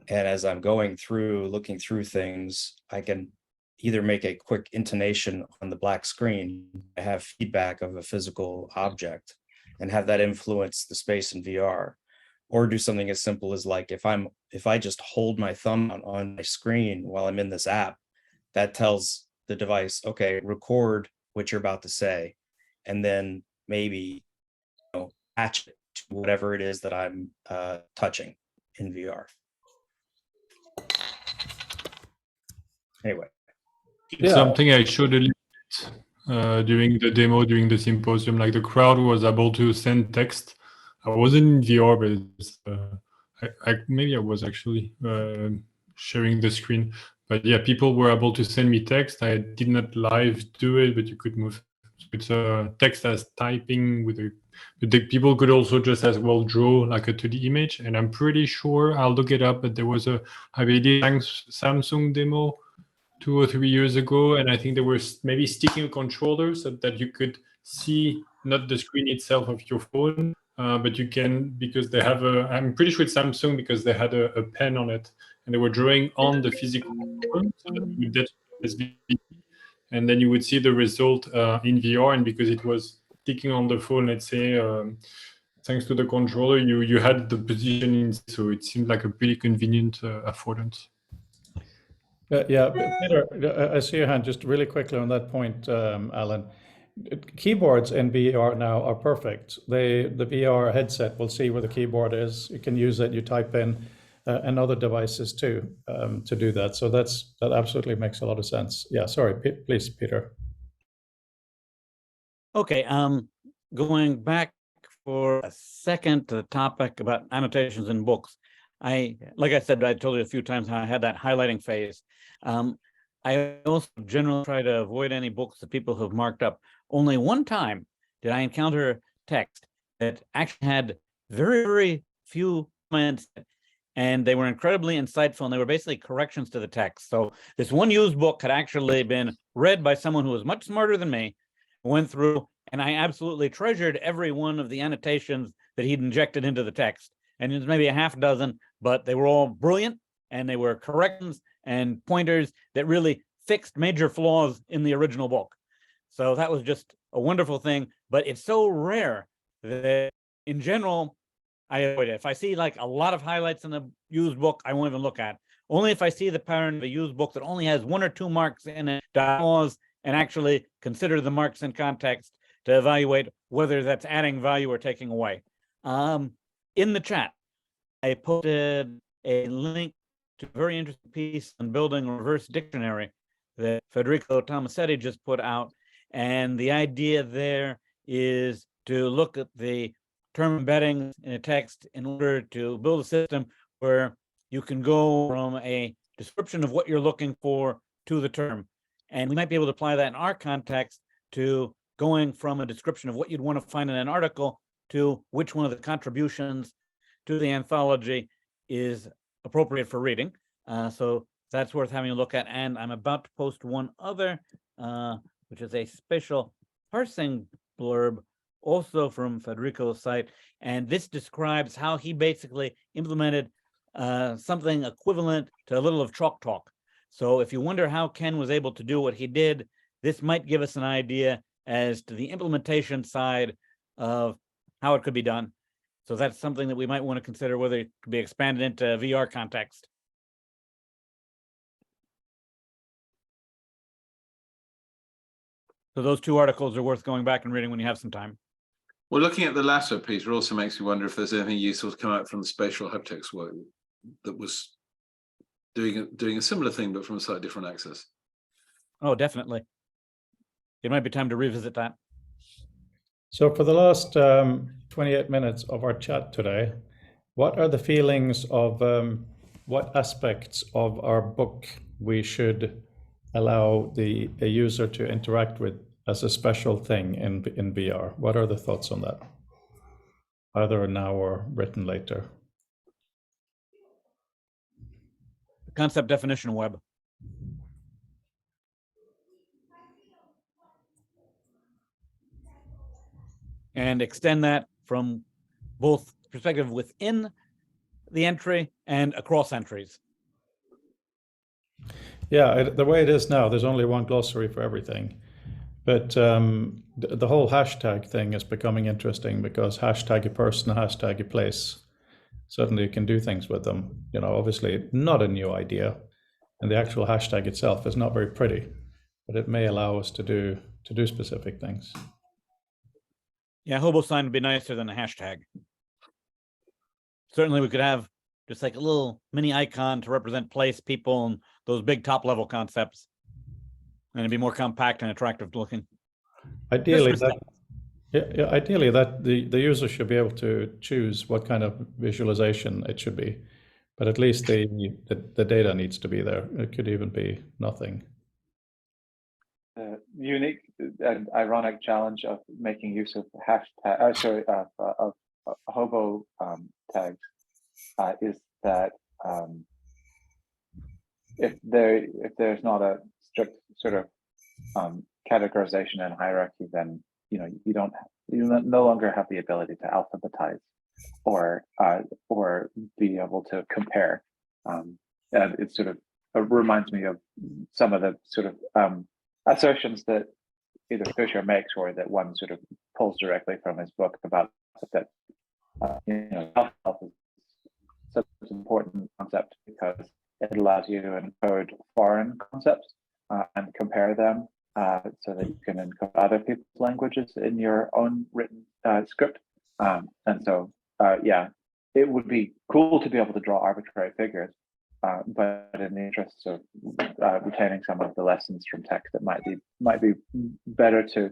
and as I'm going through, looking through things, I can either make a quick intonation on the black screen, I have feedback of a physical object, and have that influence the space in VR, or do something as simple as like if I just hold my thumb on my screen while I'm in this app, that tells the device, okay, record what you're about to say, and then maybe match it to whatever it is that I'm touching in VR. Anyway, it's something I showed a little bit during the demo, during the symposium. Like the crowd was able to send text. I wasn't in VR, but maybe I was actually sharing the screen. But yeah, people were able to send me text. I did not live do it, but you could move. It's text as typing with the people could also just as well draw like a 2D image. And I'm pretty sure, I'll look it up, but there was a Samsung demo 2 or 3 years ago, and I think there were maybe sticking a controller so that you could see not the screen itself of your phone, but you can, because they have I'm pretty sure it's Samsung, because they had a pen on it, and they were drawing on the physical phone, so that you did SVP, and then you would see the result in VR, and because it was sticking on the phone, let's say, thanks to the controller, you had the positioning, so it seemed like a pretty convenient affordance. Yeah, Peter, I see your hand. Just really quickly on that point, Alan. Keyboards in VR now are perfect. The VR headset will see where the keyboard is. You can use it. You type in, and other devices too to do that. So that absolutely makes a lot of sense. Yeah, sorry, please, Peter. Okay, going back for a second to the topic about annotations in books. Like I said, I told you a few times how I had that highlighting phase. I also generally try to avoid any books that people have marked up Only one time did I encounter text that actually had very, very few comments, and they were incredibly insightful, and they were basically corrections to the text. So this one used book had actually been read by someone who was much smarter than me, went through, and I absolutely treasured every one of the annotations that he'd injected into the text. And it was maybe a half dozen, but they were all brilliant, and they were corrections and pointers that really fixed major flaws in the original book. So that was just a wonderful thing, but it's so rare that in general, I avoid it. If I see like a lot of highlights in the used book, I won't even look at. Only if I see the pattern of a used book that only has 1 or 2 marks in it, pause and actually consider the marks in context to evaluate whether that's adding value or taking away. In the chat, I posted a link to a very interesting piece on building a reverse dictionary that Federico Tomasetti just put out. And the idea there is to look at the term embeddings in a text in order to build a system where you can go from a description of what you're looking for to the term. And we might be able to apply that in our context to going from a description of what you'd want to find in an article to which one of the contributions to the anthology is appropriate for reading. So that's worth having a look at. And I'm about to post one other, which is a spatial parsing blurb, also from Federico's site. And this describes how he basically implemented something equivalent to a little of Chalk Talk. So if you wonder how Ken was able to do what he did, this might give us an idea as to the implementation side of how it could be done. So that's something that we might want to consider whether it could be expanded into VR context. So those 2 articles are worth going back and reading when you have some time. Well, looking at the latter, Peter, also makes me wonder if there's anything useful to come out from the spatial haptics work that was doing a similar thing, but from a slightly different axis. Oh, definitely. It might be time to revisit that. So for the last 28 minutes of our chat today, what are the feelings of what aspects of our book we should allow a user to interact with as a special thing in VR? What are the thoughts on that? Either now or written later. Concept definition web. And extend that from both perspective within the entry and across entries. Yeah, the way it is now, there's only one glossary for everything. But the whole hashtag thing is becoming interesting because hashtag a person, hashtag a place. Suddenly you can do things with them. You know, obviously not a new idea. And the actual hashtag itself is not very pretty, but it may allow us to do specific things. Yeah, Hobo Sign would be nicer than a hashtag. Certainly we could have just like a little mini icon to represent place, people, and those big top level concepts. And it'd be more compact and attractive looking. Ideally, ideally that the user should be able to choose what kind of visualization it should be, but at least the data needs to be there. It could even be nothing. Unique and ironic challenge of making use of hashtag, of hobo tags is that if there's not a strict sort of categorization and hierarchy, then you no longer have the ability to alphabetize or be able to compare. And it sort of reminds me of some of the sort of assertions that either Fisher makes or that one sort of pulls directly from his book about that health is such an important concept because it allows you to encode foreign concepts and compare them so that you can encode other people's languages in your own written script. And so, yeah, it would be cool to be able to draw arbitrary figures, but in the interests of retaining some of the lessons from text, it might be better to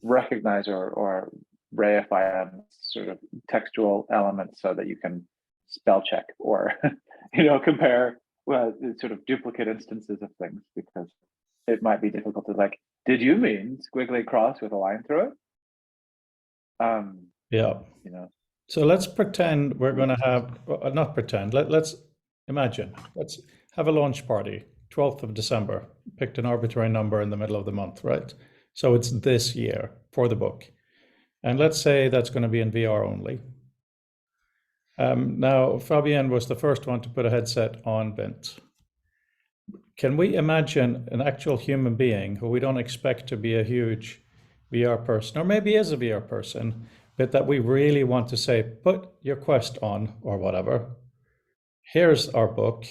recognize or reify sort of textual elements so that you can spell check or compare sort of duplicate instances of things, because it might be difficult to did you mean squiggly cross with a line through it? Yeah. You know, So let's pretend we're going to have, well, not pretend, let's imagine, let's have a launch party, 12th of December, picked an arbitrary number in the middle of the month, right? So it's this year for the book. And let's say that's going to be in VR only. Now, Fabienne was the first one to put a headset on Bint. Can we imagine an actual human being who we don't expect to be a huge VR person, or maybe is a VR person, but that we really want to say, put your Quest on or whatever, here's our book,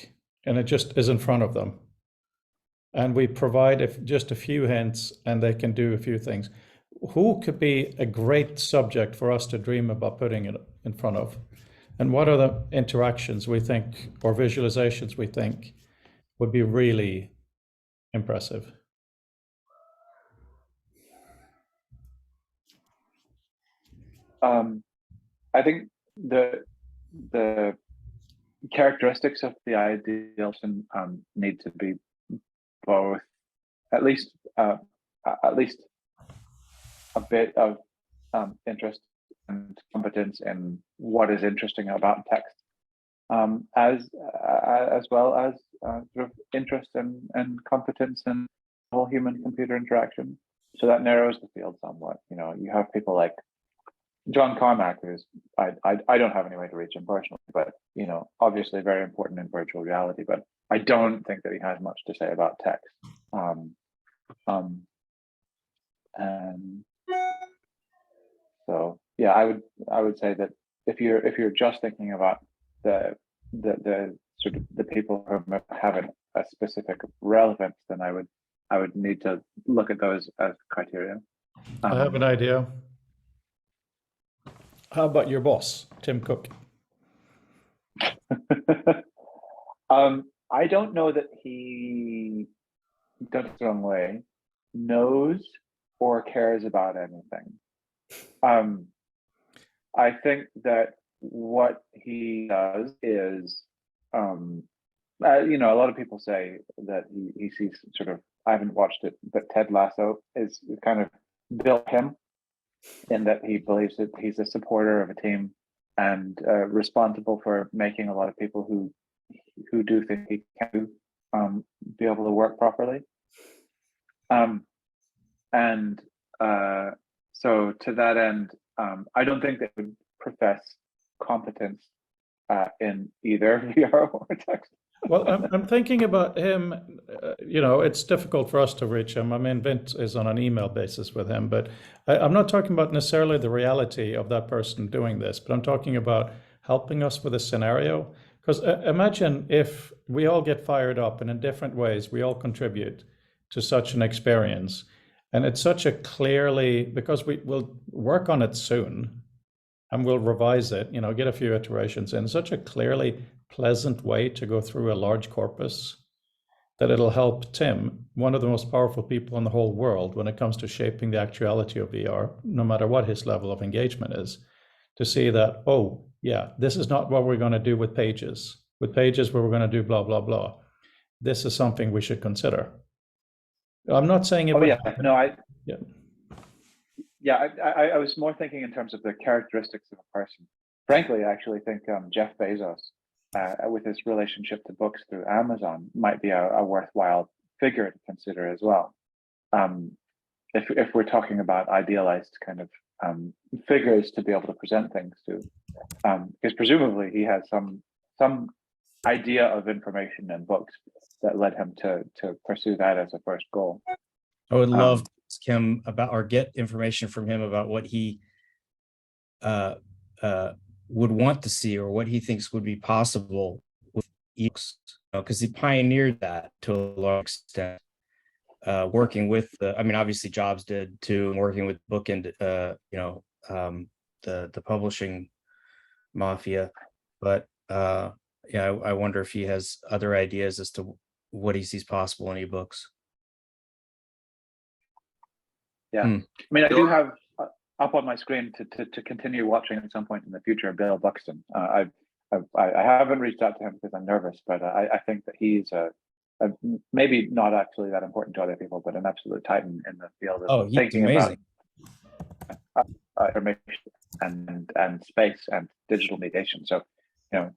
and it just is in front of them. And we provide just a few hints and they can do a few things. Who could be a great subject for us to dream about putting it in front of? And what are the interactions we think, or visualizations we think, would be really impressive? I think the characteristics of the ideal need to be both, at least a bit of interest and competence in what is interesting about text, as well as sort of interest and competence in whole human-computer interaction. So that narrows the field somewhat. You know, you have people like John Carmack, who's I don't have any way to reach him personally, but you know, obviously very important in virtual reality. But I don't think that he has much to say about text. And so yeah, I would say that if you're just thinking about the sort of the people who have a specific relevance, then I would need to look at those as criteria. I have an idea. How about your boss, Tim Cook? I don't know that he, don't get the wrong way, knows or cares about anything. I think that what he does is, you know, a lot of people say that he sees sort of, I haven't watched it, but Ted Lasso is kind of built him, in that he believes that he's a supporter of a team and responsible for making a lot of people who do think he can be able to work properly. So to that end, I don't think they would profess competence in either VR or text. Well, I'm thinking about him, you know, it's difficult for us to reach him. I mean, Vint is on an email basis with him, but I'm not talking about necessarily the reality of that person doing this, but I'm talking about helping us with a scenario. Because imagine if we all get fired up and in different ways, we all contribute to such an experience. And it's such a clearly, because we will work on it soon and we'll revise it, you know, get a few iterations in, such a clearly pleasant way to go through a large corpus that it'll help Tim, one of the most powerful people in the whole world when it comes to shaping the actuality of VR, no matter what his level of engagement is, to see that, oh, yeah, this is not what we're going to do with pages. With pages, where we're going to do blah, blah, blah. This is something we should consider. I'm not saying it would happen. No, I was more thinking in terms of the characteristics of a person. Frankly, I actually think Jeff Bezos, with his relationship to books through Amazon, might be a worthwhile figure to consider as well. If we're talking about idealized kind of figures to be able to present things to, because presumably he has some idea of information in books that led him to pursue that as a first goal. I would love to ask him about, or get information from him about what he would want to see, or what he thinks would be possible with ebooks, because he pioneered that to a large extent, working with I mean, obviously Jobs did too, and working with book and you know, the publishing mafia. But yeah, I wonder if he has other ideas as to what he sees possible in ebooks. Yeah, I mean, I do have up on my screen to continue watching at some point in the future, Bill Buxton. I haven't reached out to him because I'm nervous, but I think that he's maybe not actually that important to other people, but an absolute titan in the field of Oh, he's thinking amazing. about information and space and digital mediation. So, you know,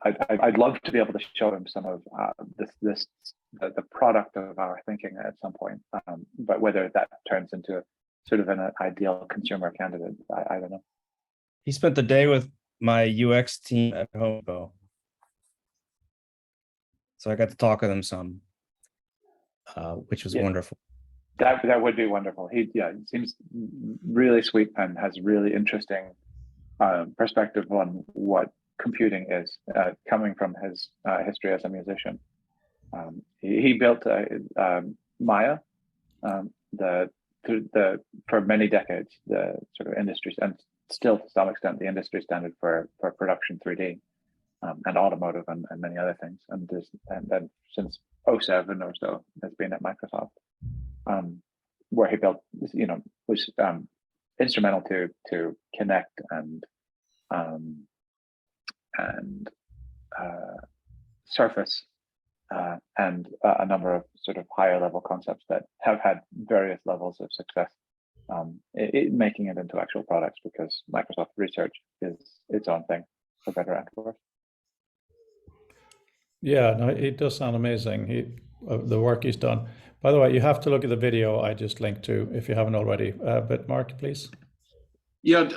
I'd love to be able to show him some of the product of our thinking at some point. But whether that turns into sort of an ideal consumer candidate, I don't know. He spent the day with my UX team at Hobo. So I got to talk with him some, which was wonderful. That would be wonderful. He seems really sweet and has really interesting perspective on what computing is, coming from his history as a musician. He built Maya, for many decades, the sort of industry, and still to some extent the industry standard for production 3D, and automotive and many other things. And then since 2007 or so has been at Microsoft, where he built, was instrumental to connect and surface and a number of sort of higher level concepts that have had various levels of success, making it into actual products, because Microsoft Research is its own thing, for better and for worse. Yeah, no, it does sound amazing. The work he's done. By the way, you have to look at the video I just linked to if you haven't already. But Mark, please. Yeah,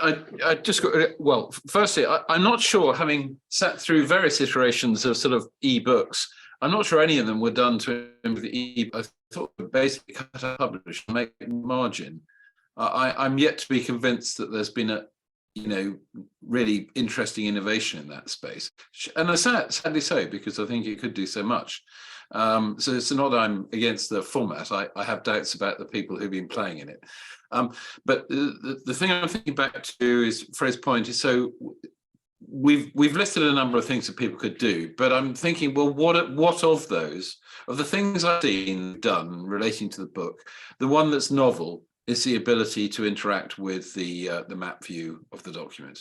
I just got, well, firstly, I'm not sure, having sat through various iterations of sort of e-books, I'm not sure any of them were done to improve the e-book. I thought basically cut out, publish, and make margin. I'm yet to be convinced that there's been a, really interesting innovation in that space. And I sadly so, because I think it could do so much. So it's not that I'm against the format. I have doubts about the people who've been playing in it. But the thing I'm thinking back to is Fred's point is, so we've listed a number of things that people could do, but I'm thinking, well, what of those, of the things I've seen done relating to the book, the one that's novel is the ability to interact with the map view of the document.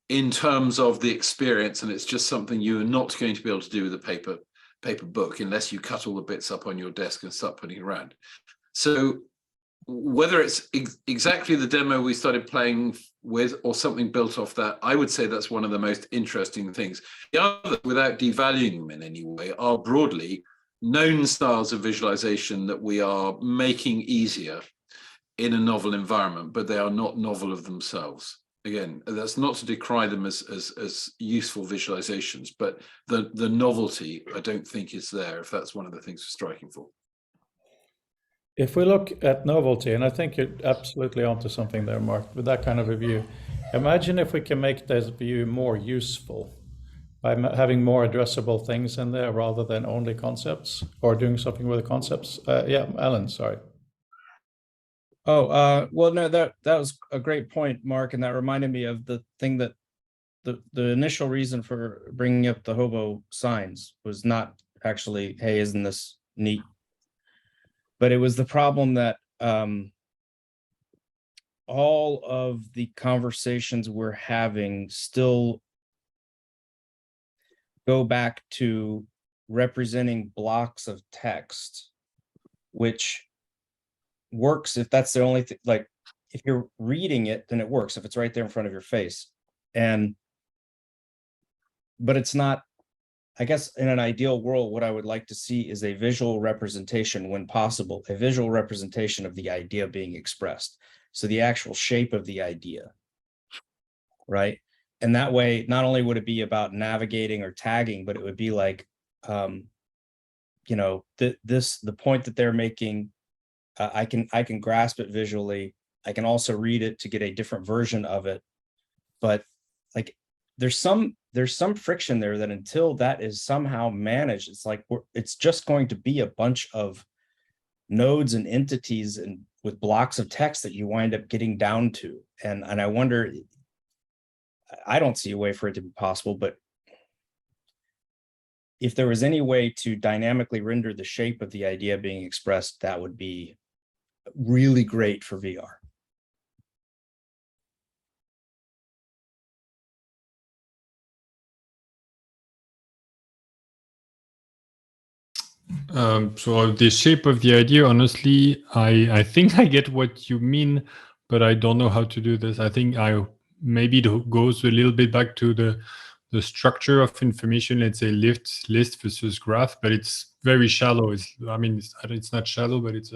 In terms of the experience, and it's just something you're not going to be able to do with a paper book unless you cut all the bits up on your desk and start putting it around. So whether it's exactly the demo we started playing with or something built off that, I would say that's one of the most interesting things. The other, without devaluing them in any way, are broadly known styles of visualization that we are making easier in a novel environment, but they are not novel of themselves. Again, that's not to decry them as useful visualizations, but the novelty, I don't think, is there, if that's one of the things we're striking for. If we look at novelty, and I think you're absolutely onto something there, Mark, with that kind of a view. Imagine if we can make this view more useful by having more addressable things in there rather than only concepts, or doing something with the concepts. Yeah, Alan, sorry. Oh, well, no, that was a great point, Mark, and that reminded me of the thing that the initial reason for bringing up the Hobo Signs was not actually, hey, isn't this neat? But it was the problem that all of the conversations we're having still go back to representing blocks of text, which works if that's the only thing. Like, if you're reading it, then it works if it's right there in front of your face. But it's not, I guess, in an ideal world, what I would like to see is a visual representation, when possible, a visual representation of the idea being expressed. So the actual shape of the idea, right? And that way, not only would it be about navigating or tagging, but it would be like, the point that they're making, I can grasp it visually. I can also read it to get a different version of it. But like, there's some friction there that until that is somehow managed, it's like it's just going to be a bunch of nodes and entities and with blocks of text that you wind up getting down to. And I wonder, I don't see a way for it to be possible, but if there was any way to dynamically render the shape of the idea being expressed, that would be really great for VR. So the shape of the idea, honestly, I think I get what you mean, but I don't know how to do this. I think maybe it goes a little bit back to the structure of information. Let's say list versus graph, but it's very shallow. It's not shallow, but it's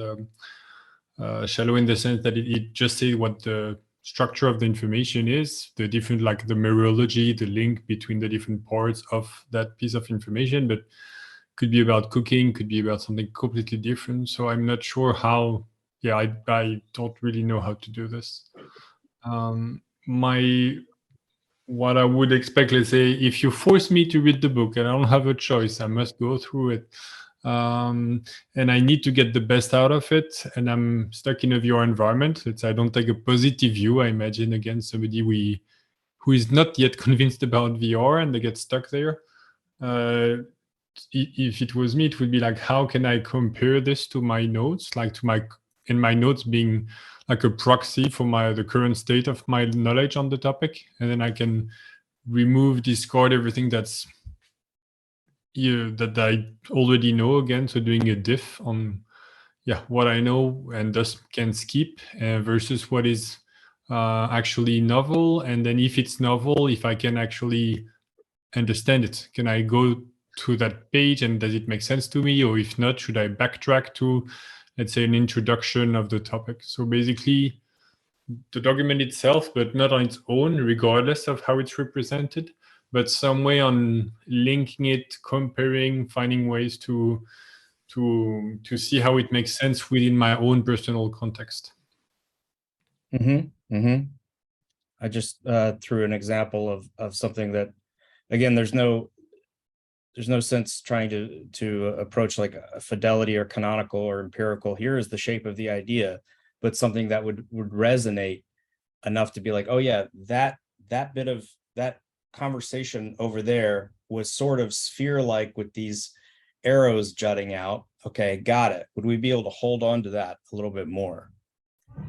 shallow in the sense that it just says what the structure of the information is, the different, like the mereology, the link between the different parts of that piece of information, but could be about cooking, could be about something completely different. So I'm not sure how, I don't really know how to do this. What I would expect, let's say, if you force me to read the book and I don't have a choice, I must go through it. And I need to get the best out of it, and I'm stuck in a VR environment. I don't take a positive view. I imagine, again, somebody who is not yet convinced about VR and they get stuck there. If it was me, it would be like, how can I compare this to my notes, like in my notes being like a proxy for the current state of my knowledge on the topic, and then I can discard everything that I already know again. So doing a diff on what I know and thus can skip versus what is actually novel. And then if it's novel, if I can actually understand it, can I go to that page and does it make sense to me? Or if not, should I backtrack to, let's say, an introduction of the topic? So basically the document itself, but not on its own, regardless of how it's represented, but some way on linking it, comparing, finding ways to see how it makes sense within my own personal context. I just threw an example of something that, again, there's no sense trying to approach like a fidelity or canonical or empirical. Here is the shape of the idea, but something that would resonate enough to be like, oh yeah, that bit of that conversation over there was sort of sphere-like with these arrows jutting out. Okay, got it. Would we be able to hold on to that a little bit more?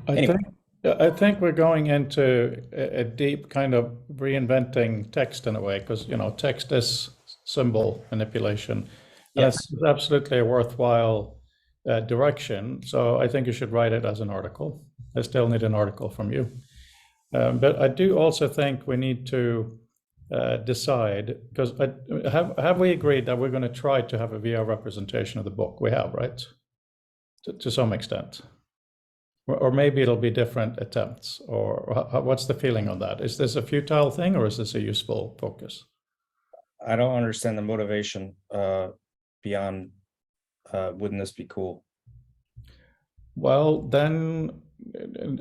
I think we're going into a deep kind of reinventing text in a way, because text is symbol manipulation. Yes, it's absolutely a worthwhile direction. So I think you should write it as an article. I still need an article from you, but I do also think we need to decide, because have we agreed that we're going to try to have a VR representation of the book? We have, right? To some extent. Or maybe it'll be different attempts, or what's the feeling on that? Is this a futile thing, or is this a useful focus? I don't understand the motivation beyond wouldn't this be cool? Well, then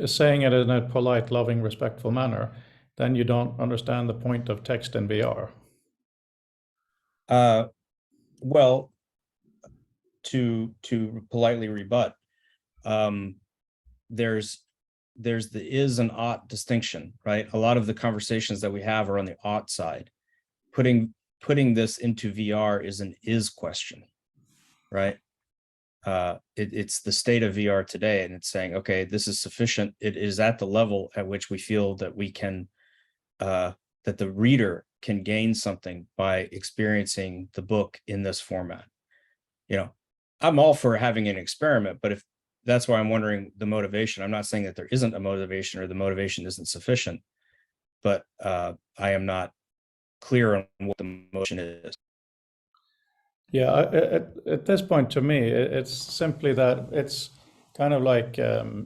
saying it in a polite, loving, respectful manner, then you don't understand the point of text in VR. Well, to politely rebut, there's the is and ought distinction, right? A lot of the conversations that we have are on the ought side. Putting this into VR is an is question, right? It's the state of VR today, and it's saying, okay, this is sufficient. It is at the level at which we feel that we can, that the reader can gain something by experiencing the book in this format. I'm all for having an experiment, but if that's why I'm wondering the motivation. I'm not saying that there isn't a motivation or the motivation isn't sufficient, but I am not clear on what the motion is. Yeah, at this point, to me, it's simply that it's kind of like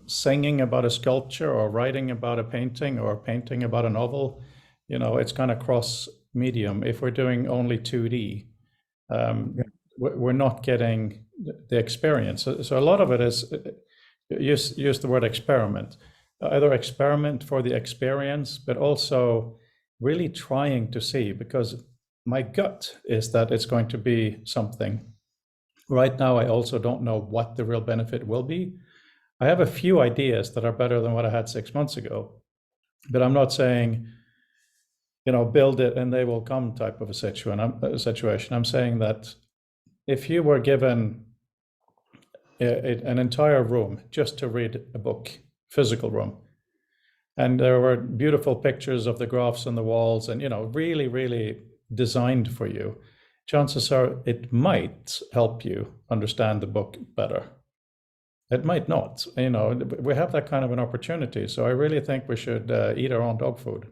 singing about a sculpture, or writing about a painting, or painting about a novel. It's kind of cross medium. If we're doing only 2D, we're not getting the experience. So a lot of it is, use the word experiment, either experiment for the experience, but also really trying to see, because my gut is that it's going to be something. Right now, I also don't know what the real benefit will be. I have a few ideas that are better than what I had 6 months ago, but I'm not saying, build it and they will come type of a situation. I'm saying that if you were given an entire room just to read a book, physical room, and there were beautiful pictures of the graphs on the walls, and really, really designed for you, chances are it might help you understand the book better. It might not. You know, we have that kind of an opportunity. So I really think we should eat our own dog food.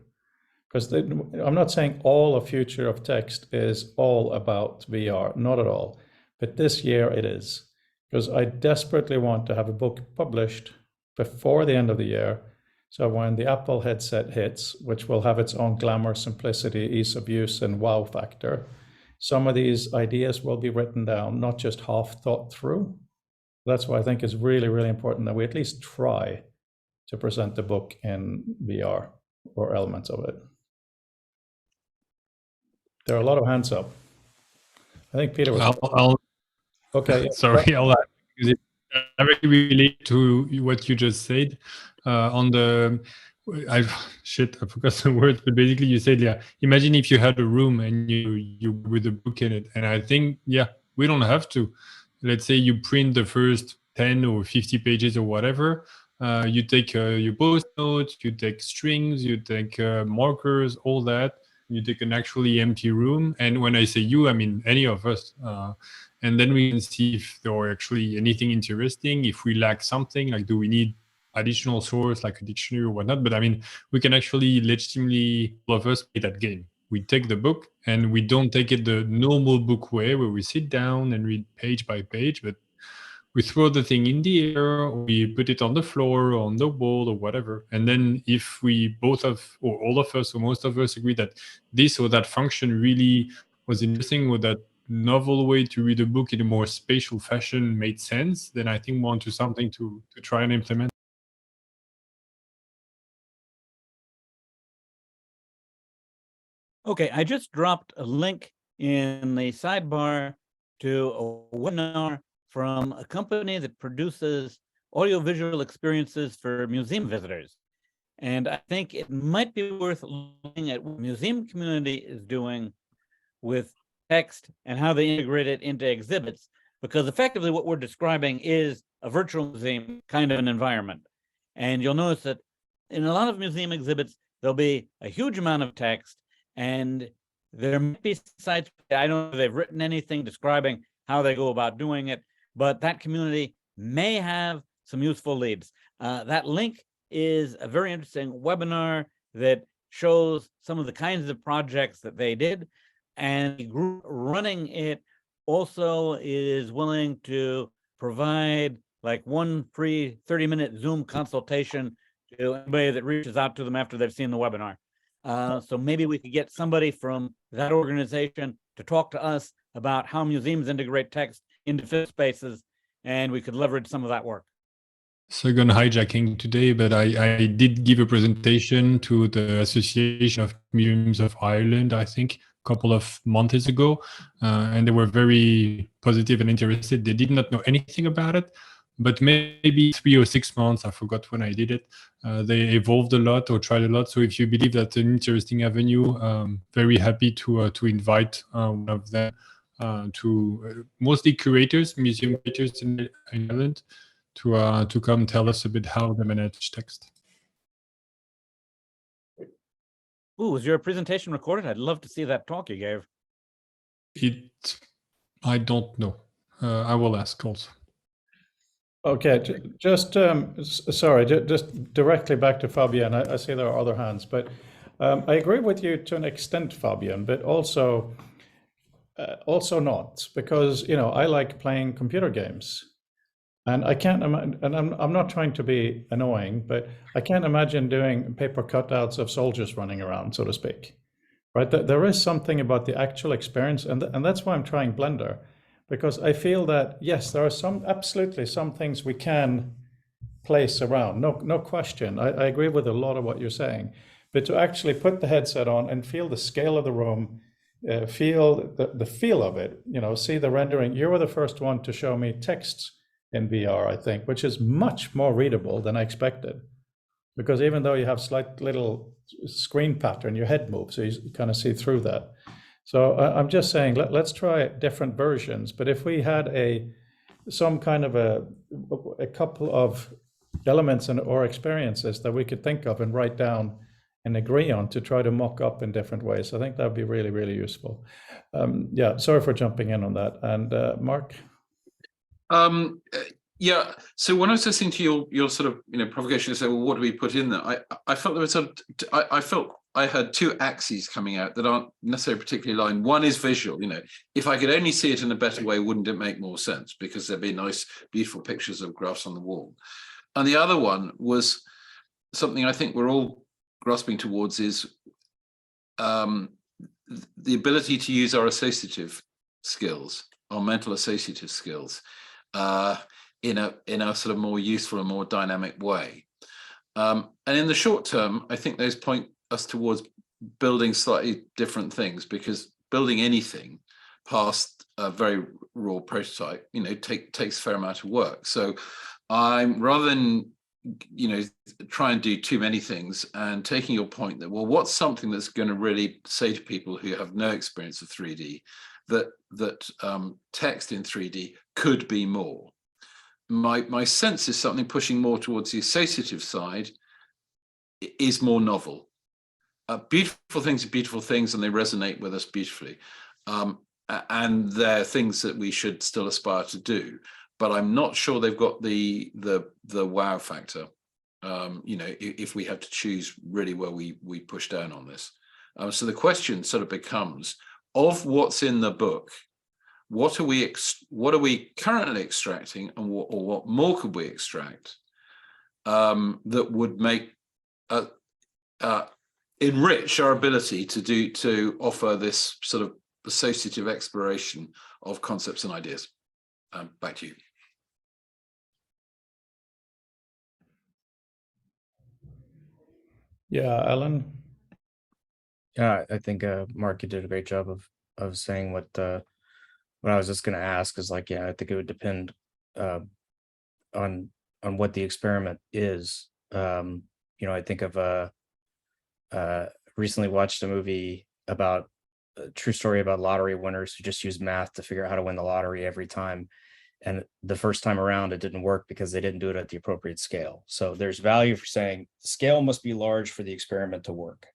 Because I'm not saying all of Future of Text is all about VR, not at all. But this year it is. Because I desperately want to have a book published before the end of the year. So when the Apple headset hits, which will have its own glamour, simplicity, ease of use, and wow factor, some of these ideas will be written down, not just half thought through. That's why I think it's really, really important that we at least try to present the book in VR or elements of it. There are a lot of hands up. I think Peter was. I'll Okay. sorry, I'll add, because it directly relate to what you just said on the. I forgot the word, but basically you said, yeah, imagine if you had a room and you with a book in it, and I think, yeah, we don't have to. Let's say you print the first 10 or 50 pages or whatever. You take your post notes, you take strings, you take markers, all that. You take an actually empty room, and when I say you, I mean any of us. And then we can see if there are actually anything interesting. If we lack something, like do we need additional source like a dictionary or whatnot? But I mean, we can actually legitimately, all of us, play that game. We take the book and we don't take it the normal book way where we sit down and read page by page, but we throw the thing in the air, or we put it on the floor or on the wall or whatever. And then if we both of, or all of us, or most of us agree that this or that function really was interesting, or that novel way to read a book in a more spatial fashion made sense, then I think we're onto something to try and implement. Okay, I just dropped a link in the sidebar to a webinar from a company that produces audiovisual experiences for museum visitors. And I think it might be worth looking at what the museum community is doing with text and how they integrate it into exhibits, because effectively what we're describing is a virtual museum kind of an environment. And you'll notice that in a lot of museum exhibits, there'll be a huge amount of text, and there might be sites, I don't know if they've written anything describing how they go about doing it, but that community may have some useful leads. That link is a very interesting webinar that shows some of the kinds of projects that they did, and the group running it also is willing to provide like one free 30-minute Zoom consultation to anybody that reaches out to them after they've seen the webinar. So maybe we could get somebody from that organization to talk to us about how museums integrate text into physical spaces, and we could leverage some of that work. Second hijacking today, but I did give a presentation to the Association of Museums of Ireland, I think, a couple of months ago, and they were very positive and interested. They did not know anything about it, but maybe 3 or 6 months, I forgot when I did it, they evolved a lot or tried a lot. So if you believe that's an interesting avenue, very happy to invite one of them to mostly curators, museum curators in Ireland, to come tell us a bit how they manage text. Ooh, was your presentation recorded? I'd love to see that talk you gave. I don't know. I will ask also. Okay, just sorry, just directly back to Fabian. I see there are other hands, but I agree with you to an extent, Fabian, but also not, because I like playing computer games, and I can't imagine. And I'm not trying to be annoying, but I can't imagine doing paper cutouts of soldiers running around, so to speak. Right? There is something about the actual experience, and that's why I'm trying Blender. Because I feel that, yes, there are absolutely some things we can place around, no question. I agree with a lot of what you're saying, but to actually put the headset on and feel the scale of the room, feel the feel of it, see the rendering. You were the first one to show me text in VR, I think, which is much more readable than I expected. Because even though you have slight little screen pattern, your head moves, so you kind of see through that. So I'm just saying, let's try different versions. But if we had some kind of a couple of elements or experiences that we could think of and write down and agree on to try to mock up in different ways. I think that would be really, really useful. Yeah, sorry for jumping in on that. And Mark? Yeah. So when I was listening to your sort of provocation to say, well, what do we put in there? I felt there was I felt I had two axes coming out that aren't necessarily particularly aligned. One is visual. If I could only see it in a better way, wouldn't it make more sense? Because there'd be nice, beautiful pictures of graphs on the wall. And the other one was something I think we're all grasping towards is the ability to use our associative skills, our mental associative skills, in a sort of more useful and more dynamic way. And in the short term, I think those point us towards building slightly different things, because building anything past a very raw prototype, takes a fair amount of work. So I'm, rather than try and do too many things, and taking your point that, well, what's something that's going to really say to people who have no experience of 3D that text in 3D could be more. My sense is something pushing more towards the associative side is more novel. Beautiful things are beautiful things, and they resonate with us beautifully. And they're things that we should still aspire to do. But I'm not sure they've got the wow factor. If we have to choose really where we push down on this. So the question sort of becomes, of what's in the book, what are we currently extracting, and what more could we extract that would make enrich our ability to offer this sort of associative exploration of concepts and ideas. Back to you. Yeah, Alan. Yeah, I think Mark, you did a great job of saying what I was just going to ask is like, yeah, I think it would depend on what the experiment is. I think of recently watched a movie about a true story about lottery winners who just use math to figure out how to win the lottery every time. And the first time around, it didn't work because they didn't do it at the appropriate scale. So there's value for saying the scale must be large for the experiment to work,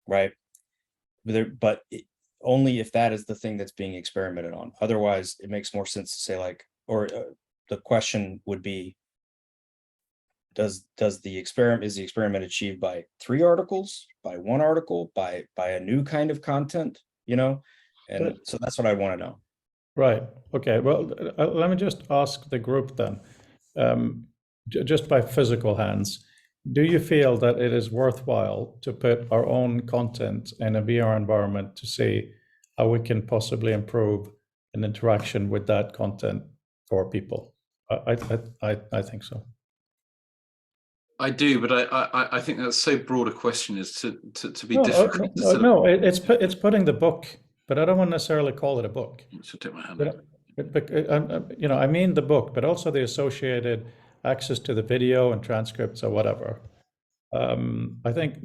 right? But only if that is the thing that's being experimented on. Otherwise, it makes more sense to say the question would be, is the experiment achieved by 3 articles, by 1 article, by a new kind of content, And so that's what I want to know. Right. Okay. Well, let me just ask the group then, just by physical hands, do you feel that it is worthwhile to put our own content in a VR environment to see how we can possibly improve an interaction with that content for people? I think so. I do, but I think that's so broad a question as to be difficult. It's putting the book. But I don't want to necessarily call it a book. So take my hand out. I mean the book, but also the associated access to the video and transcripts or whatever. I think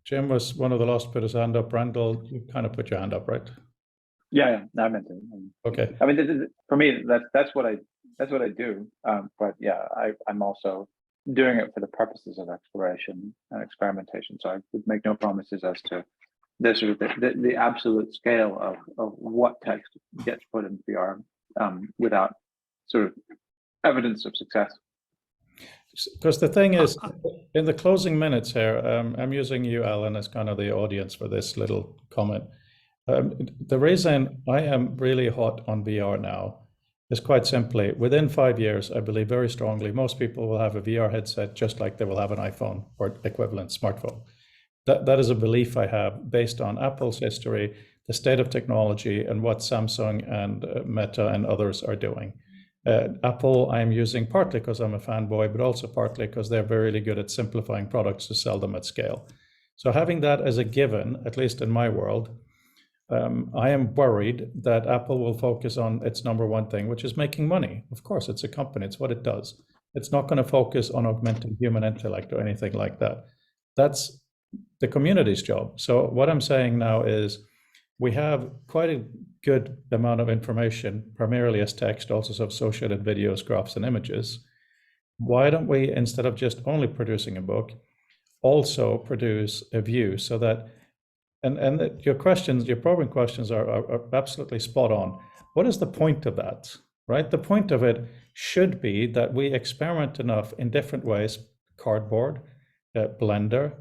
Jim was one of the last to put his hand up. Randall, you kind of put your hand up, right? Yeah, I meant to. Okay. I mean, for me, that's what I do. But yeah, I'm also doing it for the purposes of exploration and experimentation. So I would make no promises as to the sort of the absolute scale of what text gets put into VR without sort of evidence of success. Because the thing is, in the closing minutes here, I'm using you, Alan, as kind of the audience for this little comment. The reason I am really hot on VR now is quite simply, within 5 years, I believe very strongly, most people will have a VR headset just like they will have an iPhone or equivalent smartphone. That is a belief I have based on Apple's history, the state of technology, and what Samsung and Meta and others are doing. Apple, I'm using partly because I'm a fanboy, but also partly because they're really good at simplifying products to sell them at scale. So having that as a given, at least in my world, I am worried that Apple will focus on its number one thing, which is making money. Of course, it's a company, it's what it does. It's not going to focus on augmenting human intellect or anything like that. That's the community's job. So what I'm saying now is we have quite a good amount of information, primarily as text, also some associated videos, graphs, and images. Why don't we, instead of just only producing a book, also produce a view so that, and your questions, your probing questions are absolutely spot on. What is the point of that, right? The point of it should be that we experiment enough in different ways, cardboard, Blender,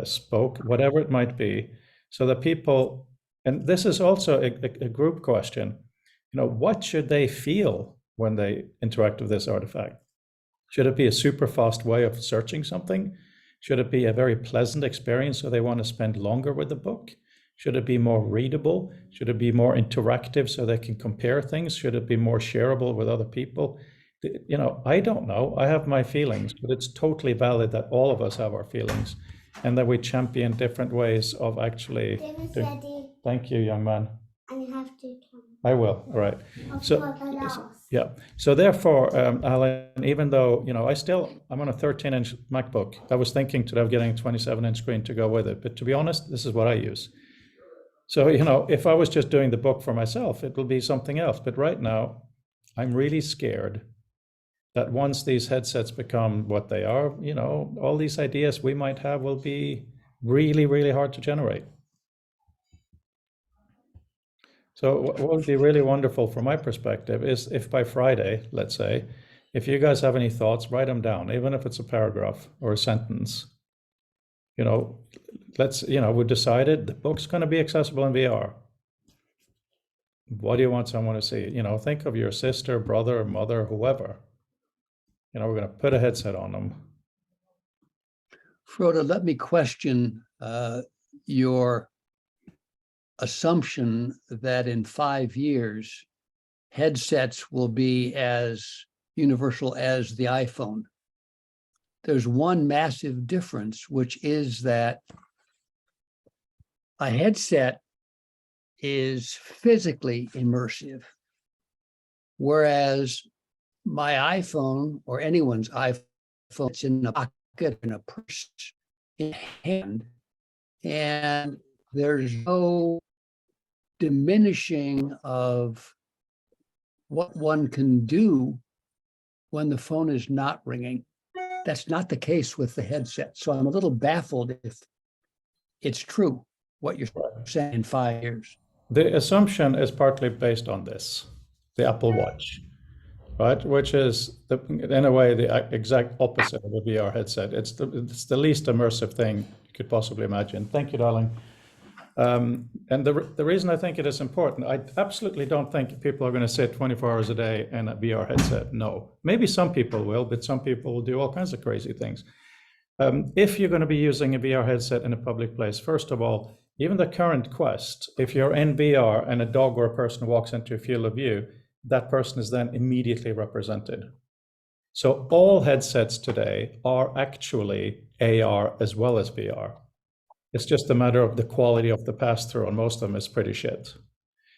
Spoke, whatever it might be, so that people, and this is also a group question, what should they feel when they interact with this artifact? Should it be a super fast way of searching something? Should it be a very pleasant experience so they want to spend longer with the book? Should it be more readable? Should it be more interactive so they can compare things? Should it be more shareable with other people? I don't know. I have my feelings, but it's totally valid that all of us have our feelings and that we champion different ways of actually doing. Thank you, young man. And you have to come. I will. All right. So, yeah. So therefore, Alan, even though, I'm on a 13-inch MacBook. I was thinking today of getting a 27-inch screen to go with it. But to be honest, this is what I use. So, if I was just doing the book for myself, it will be something else. But right now, I'm really scared that once these headsets become what they are, all these ideas we might have will be really, really hard to generate. So what would be really wonderful from my perspective is if by Friday, let's say, if you guys have any thoughts, write them down, even if it's a paragraph or a sentence. We decided the book's going to be accessible in VR. What do you want someone to see? Think of your sister, brother, mother, whoever. We're going to put a headset on them. Frode, let me question your assumption that in 5 years, headsets will be as universal as the iPhone. There's one massive difference, which is that a headset is physically immersive, whereas my iPhone or anyone's iPhone, it's in a pocket, in a purse, in hand, and there's no diminishing of what one can do when the phone is not ringing. That's not the case with the headset. So I'm a little baffled if it's true, what you're saying in 5 years. The assumption is partly based on this, the Apple Watch, right? Which is, in a way, the exact opposite of a VR headset. It's the least immersive thing you could possibly imagine. Thank you, darling. And the reason I think it is important, I absolutely don't think people are going to sit 24 hours a day in a VR headset. No, maybe some people will, but some people will do all kinds of crazy things. If you're going to be using a VR headset in a public place, first of all, even the current Quest, if you're in VR and a dog or a person walks into a field of view, that person is then immediately represented. So all headsets today are actually AR as well as VR. It's just a matter of the quality of the pass-through, and most of them is pretty shit.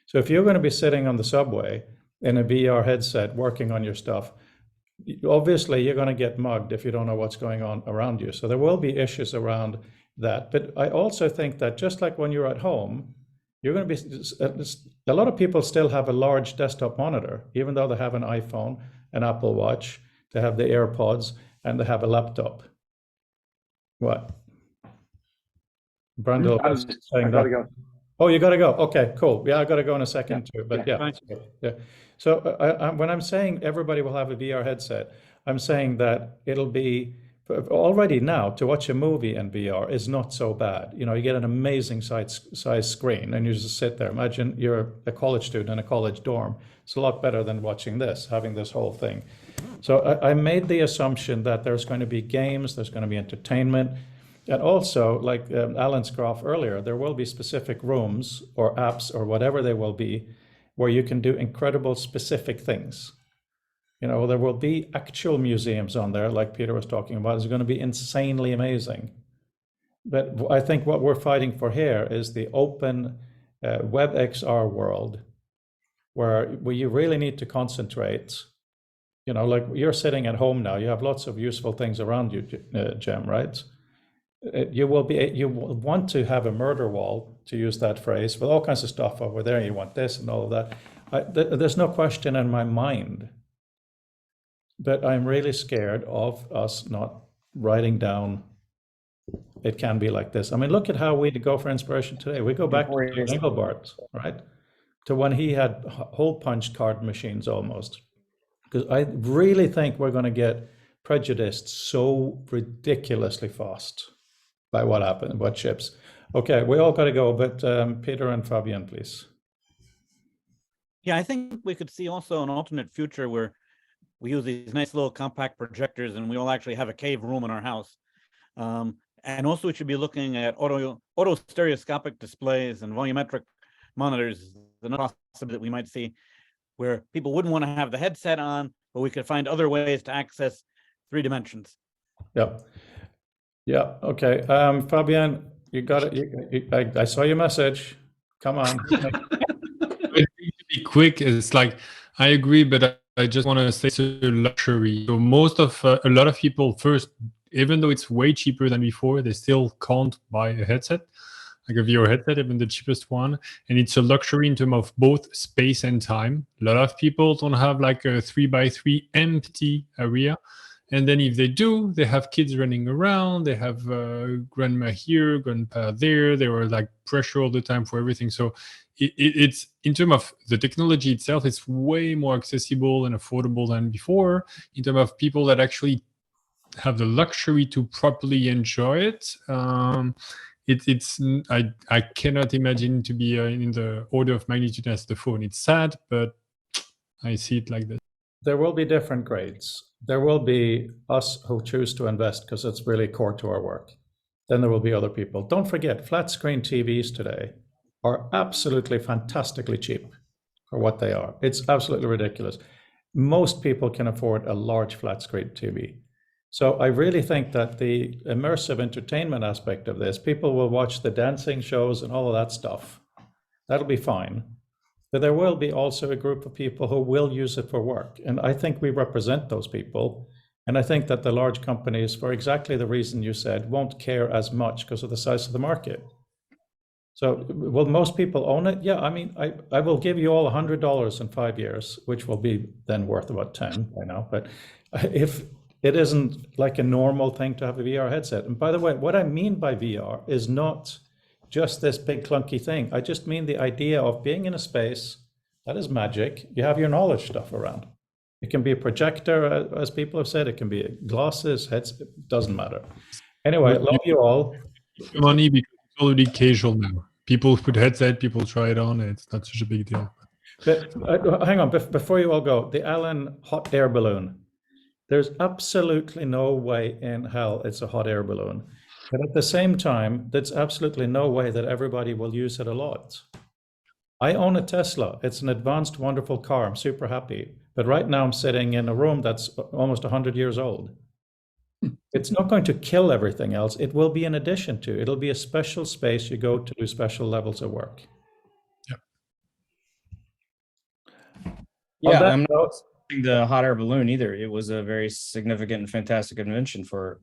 So if you're going to be sitting on the subway in a VR headset working on your stuff, obviously you're going to get mugged if you don't know what's going on around you. So there will be issues around that. But I also think that just like when you're at home, you're going to be, a lot of people still have a large desktop monitor, even though they have an iPhone, an Apple Watch, they have the AirPods, and they have a laptop. What? Brandel saying I gotta go. Oh, you got to go. Okay, cool. Yeah, I got to go in a second too. But yeah. So when I'm saying everybody will have a VR headset, I'm saying that it'll be already now to watch a movie in VR is not so bad. You get an amazing size screen and you just sit there. Imagine you're a college student in a college dorm. It's a lot better than watching this, having this whole thing. So I made the assumption that there's going to be games, there's going to be entertainment. And also, like Alan's graph earlier, there will be specific rooms or apps or whatever they will be where you can do incredible specific things. There will be actual museums on there, like Peter was talking about. It's going to be insanely amazing. But I think what we're fighting for here is the open WebXR world where you really need to concentrate. Like you're sitting at home now, you have lots of useful things around you, Jem, right? You will want to have a murder wall, to use that phrase, with all kinds of stuff over there. You want this and all of that. There's no question in my mind. But I'm really scared of us not writing down it can be like this. I mean, look at how we go for inspiration today. We go back to Before you- Engelbart, right? To when he had hole punch card machines almost. Because I really think we're going to get prejudiced so ridiculously fast by what happened, what ships. Okay, we all got to go, but Peter and Fabian, please. Yeah, I think we could see also an alternate future where we use these nice little compact projectors and we all actually have a cave room in our house. And also we should be looking at auto stereoscopic displays and volumetric monitors, another possibility that we might see where people wouldn't want to have the headset on, but we could find other ways to access 3 dimensions. Yeah. Yeah, okay. Fabian, you got it. I saw your message. Come on. To be quick, it's like I agree, but I just want to say it's a luxury. So most of a lot of people first, even though it's way cheaper than before, they still can't buy a headset, like a VR headset, even the cheapest one. And it's a luxury in terms of both space and time. A lot of people don't have like a 3x3 empty area. And then if they do, they have kids running around, they have grandma here, grandpa there, they were like pressure all the time for everything. So it's in terms of the technology itself, it's way more accessible and affordable than before. In terms of people that actually have the luxury to properly enjoy it, I cannot imagine to be in the order of magnitude as the phone. It's sad, but I see it like this. There will be different grades. There will be us who choose to invest because it's really core to our work. Then there will be other people. Don't forget, flat screen TVs today are absolutely fantastically cheap for what they are. It's absolutely ridiculous. Most people can afford a large flat screen TV. So I really think that the immersive entertainment aspect of this, people will watch the dancing shows and all of that stuff. That'll be fine. But there will be also a group of people who will use it for work. And I think we represent those people. And I think that the large companies, for exactly the reason you said, won't care as much because of the size of the market. So will most people own it? Yeah, I mean, I will give you all $100 in 5 years, which will be then worth about 10 by now. But if it isn't like a normal thing to have a VR headset. And by the way, what I mean by VR is not just this big clunky thing. I just mean the idea of being in a space that is magic. You have your knowledge stuff around. It can be a projector, as people have said. It can be glasses, headsets. It doesn't matter. Anyway, love you all. Money because it's already casual now. People put headset, people try it on. It's not such a big deal. But hang on, before you all go, the Allen hot air balloon. There's absolutely no way in hell it's a hot air balloon. But at the same time, there's absolutely no way that everybody will use it a lot. I own a Tesla. It's an advanced, wonderful car. I'm super happy. But right now I'm sitting in a room that's almost 100 years old. It's not going to kill everything else. It will be an addition to. It'll be a special space you go to do special levels of work. Yeah, I'm not saying the hot air balloon either. It was a very significant and fantastic invention for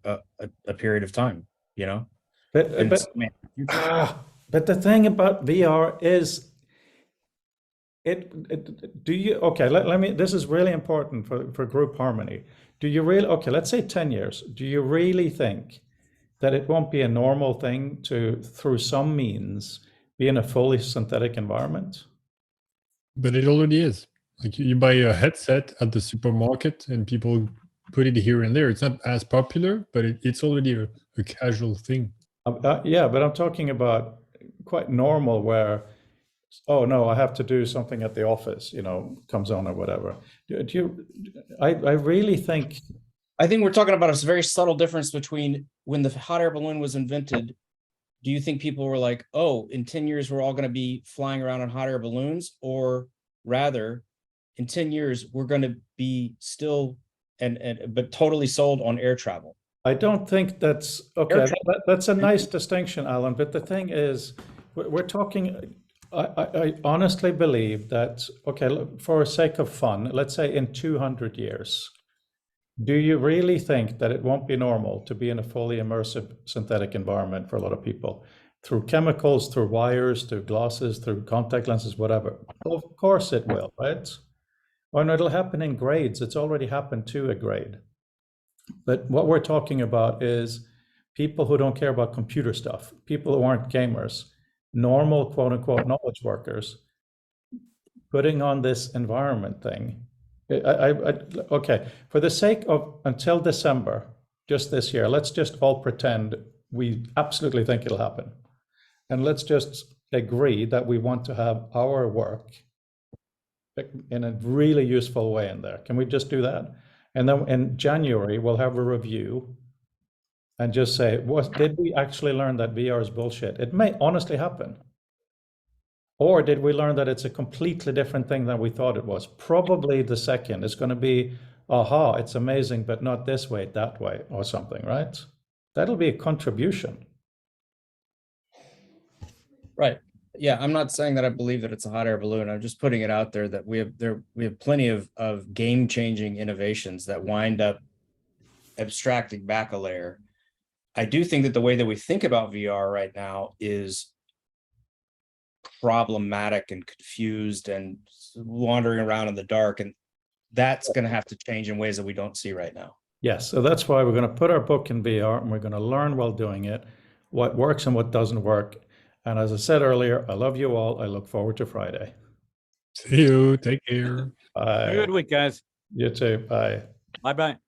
a period of time, you know? But the thing about VR is let me, this is really important for group harmony. Do you really, okay, let's say 10 years. Do you really think that it won't be a normal thing to, through some means, be in a fully synthetic environment? But it already is. Like you buy a headset at the supermarket and people put it here and there. It's not as popular, but it's already a casual thing. Yeah, but I'm talking about quite normal where, oh no, I have to do something at the office, comes on or whatever. I really think. I think we're talking about a very subtle difference between when the hot air balloon was invented. Do you think people were like, oh, in 10 years, we're all going to be flying around on hot air balloons? Or rather, in 10 years, we're going to be still but totally sold on air travel? I don't think that's okay. That's a nice distinction, Alan. But the thing is, we're talking. I honestly believe that, okay, for sake of fun, let's say in 200 years, do you really think that it won't be normal to be in a fully immersive synthetic environment for a lot of people? Through chemicals, through wires, through glasses, through contact lenses, whatever. Well, of course it will, right? Or no, it'll happen in grades. It's already happened to a grade. But what we're talking about is people who don't care about computer stuff, people who aren't gamers, normal quote unquote knowledge workers, putting on this environment thing. Okay, for the sake of until December, just this year, let's just all pretend we absolutely think it'll happen. And let's just agree that we want to have our work in a really useful way in there. Can we just do that? And then in January, we'll have a review and just say, did we actually learn that VR is bullshit? It may honestly happen. Or did we learn that it's a completely different thing than we thought it was? Probably the second. It's going to be, aha, it's amazing, but not this way, that way, or something, right? That'll be a contribution. Right. Yeah, I'm not saying that I believe that it's a hot air balloon. I'm just putting it out there that we have plenty of game-changing innovations that wind up abstracting back a layer. I do think that the way that we think about VR right now is problematic and confused and wandering around in the dark, and that's going to have to change in ways that we don't see right now. Yes, so that's why we're going to put our book in VR and we're going to learn while doing it what works and what doesn't work. And as I said earlier, I love you all. I look forward to Friday. See you. Take care. Bye. Good week, guys. You too. Bye. Bye-bye.